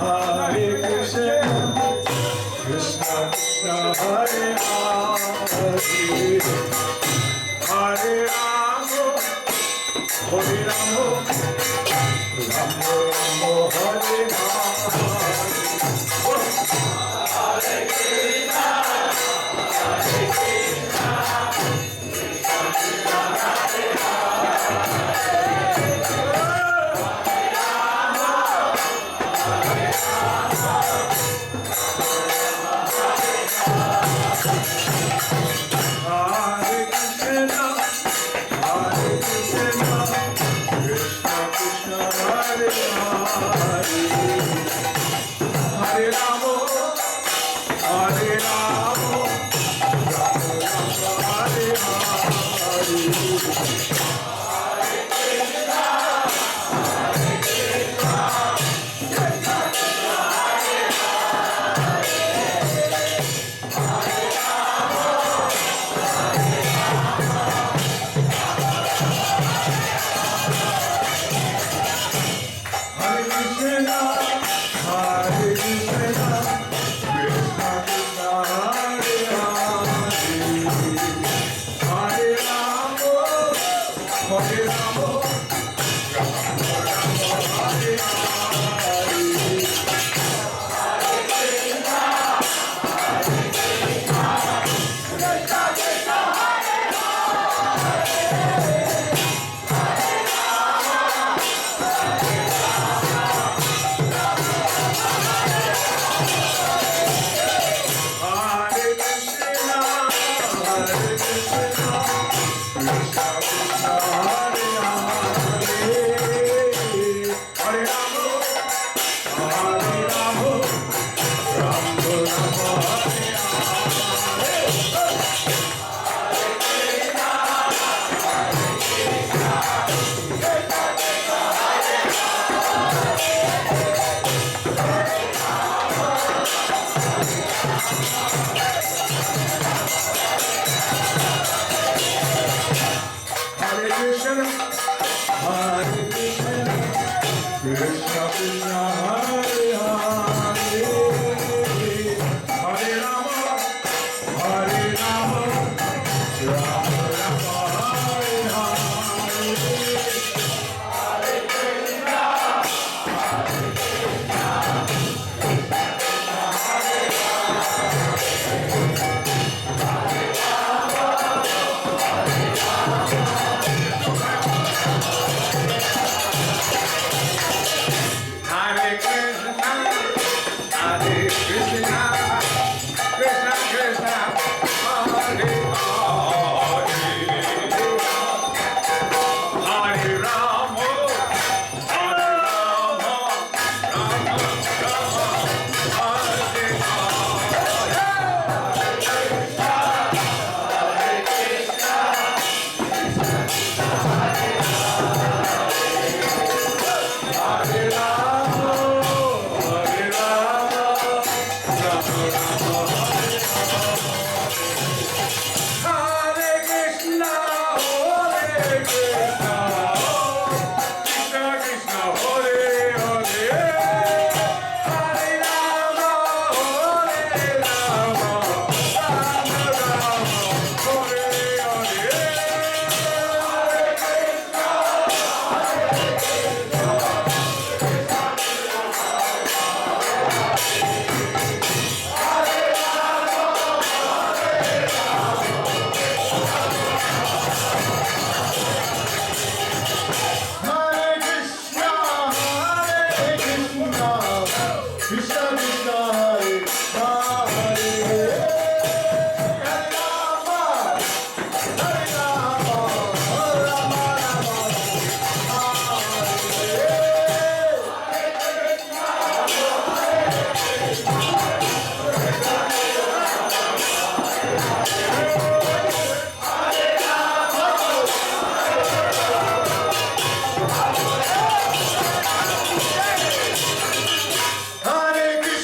Hare Krishna, Krishna Krishna, Hare Hare, Hare Rama, Hare Rama, Rama Rama, Hare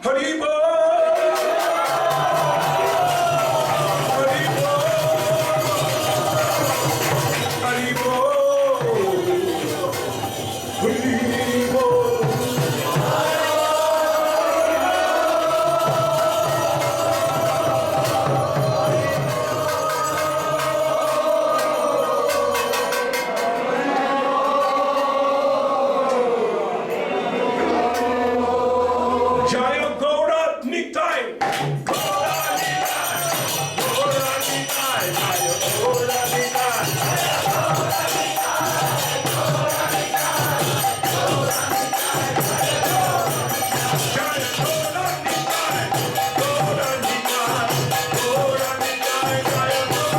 Haribo! Haribo! Haribo! Haribo! Jaya Gaura Nitai! Gaura Nitai! Gaura Nitai! Jaya Gaura Nitai! Jaya Gaura Nitai! Gaura Nitai! Gaura Nitai! Jaya Gaura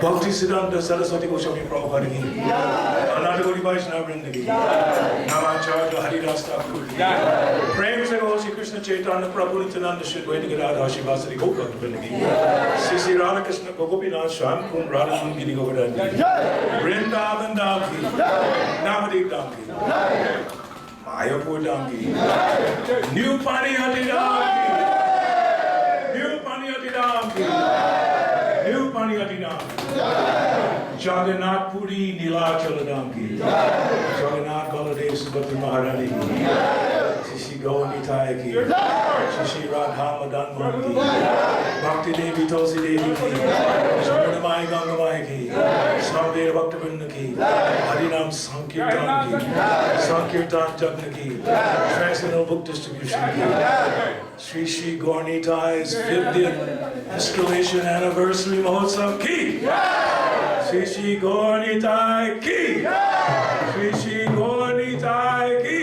Bhakti Siddhanta Saraswati Goswami Prabhupada ki Ananda Gauri Vaishnava Vrinda ki Namacharya Haridas Thakur ki Prem se Gaur Shri Krishna Chaitanya Prabhu Nityananda Shri Advaita Gadadhar Shivasari Gopal Vrinda ki Shri Shri Radha Krishna Gopinath Swam Kund Radha Giri Govardhan ki Vrindavan Dham ki Navadip Dham ki Mayapur Dham ki New Paniyati Dham ki New Paniyati Dham ki New Paniyati Dham ki Jagannath Puri Nilachala Dham ki Jagannath Baladev Subhadra Maharani ki Shri Gaur Nitai ki Shri Radha Madan Mohan ki Bhakti Devi Tulsi Devi ki Shri Mai Ganga Mai ki Samved Bhakta Vrinda ki Harinam Sankirtan ki Sankirtan Jagna ki Transcendental Book Distribution ki Shri Shri Gaur Nitai's 50th Installation Anniversary Mahotsav ki Shri Shri Gaur Nitai ki Shri Shri Gaur Nitai ki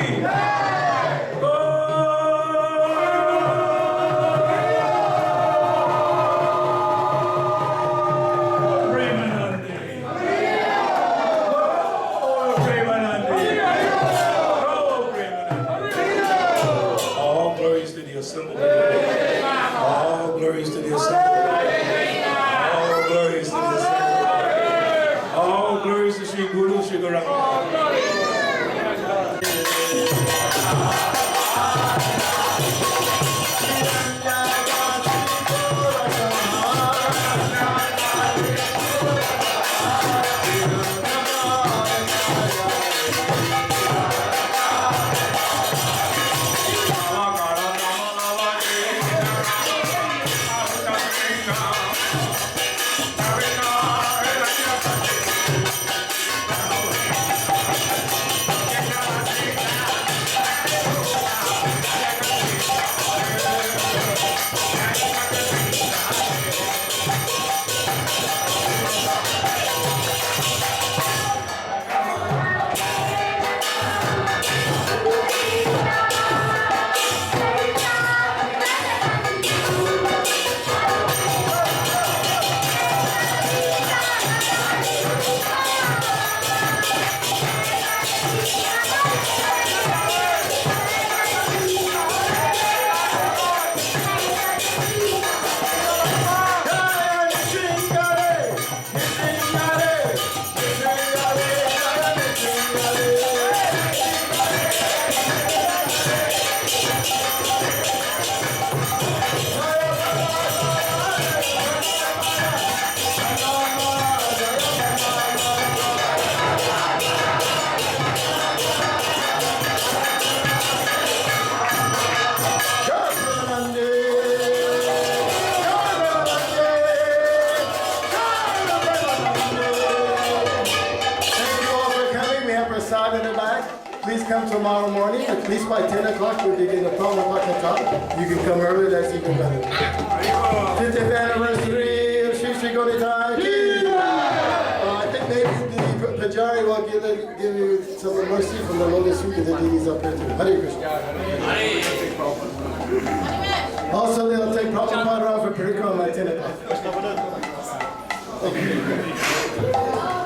All glories to the assembled. All glories to the assembled. All glories to Sri Guru Sri Gauranga. tomorrow morning, at least by 10 o'clock, we'll begin the Prabhupada talk. You can come early, that's even better. 50th anniversary of Sri Sri Gauritai Ki. I think maybe the Pajari will give you some mercy from the lotus feet of the deities up here too. Hare Krishna. Also, they'll take Prabhupada off for Parikrama at 10 o'clock. Okay.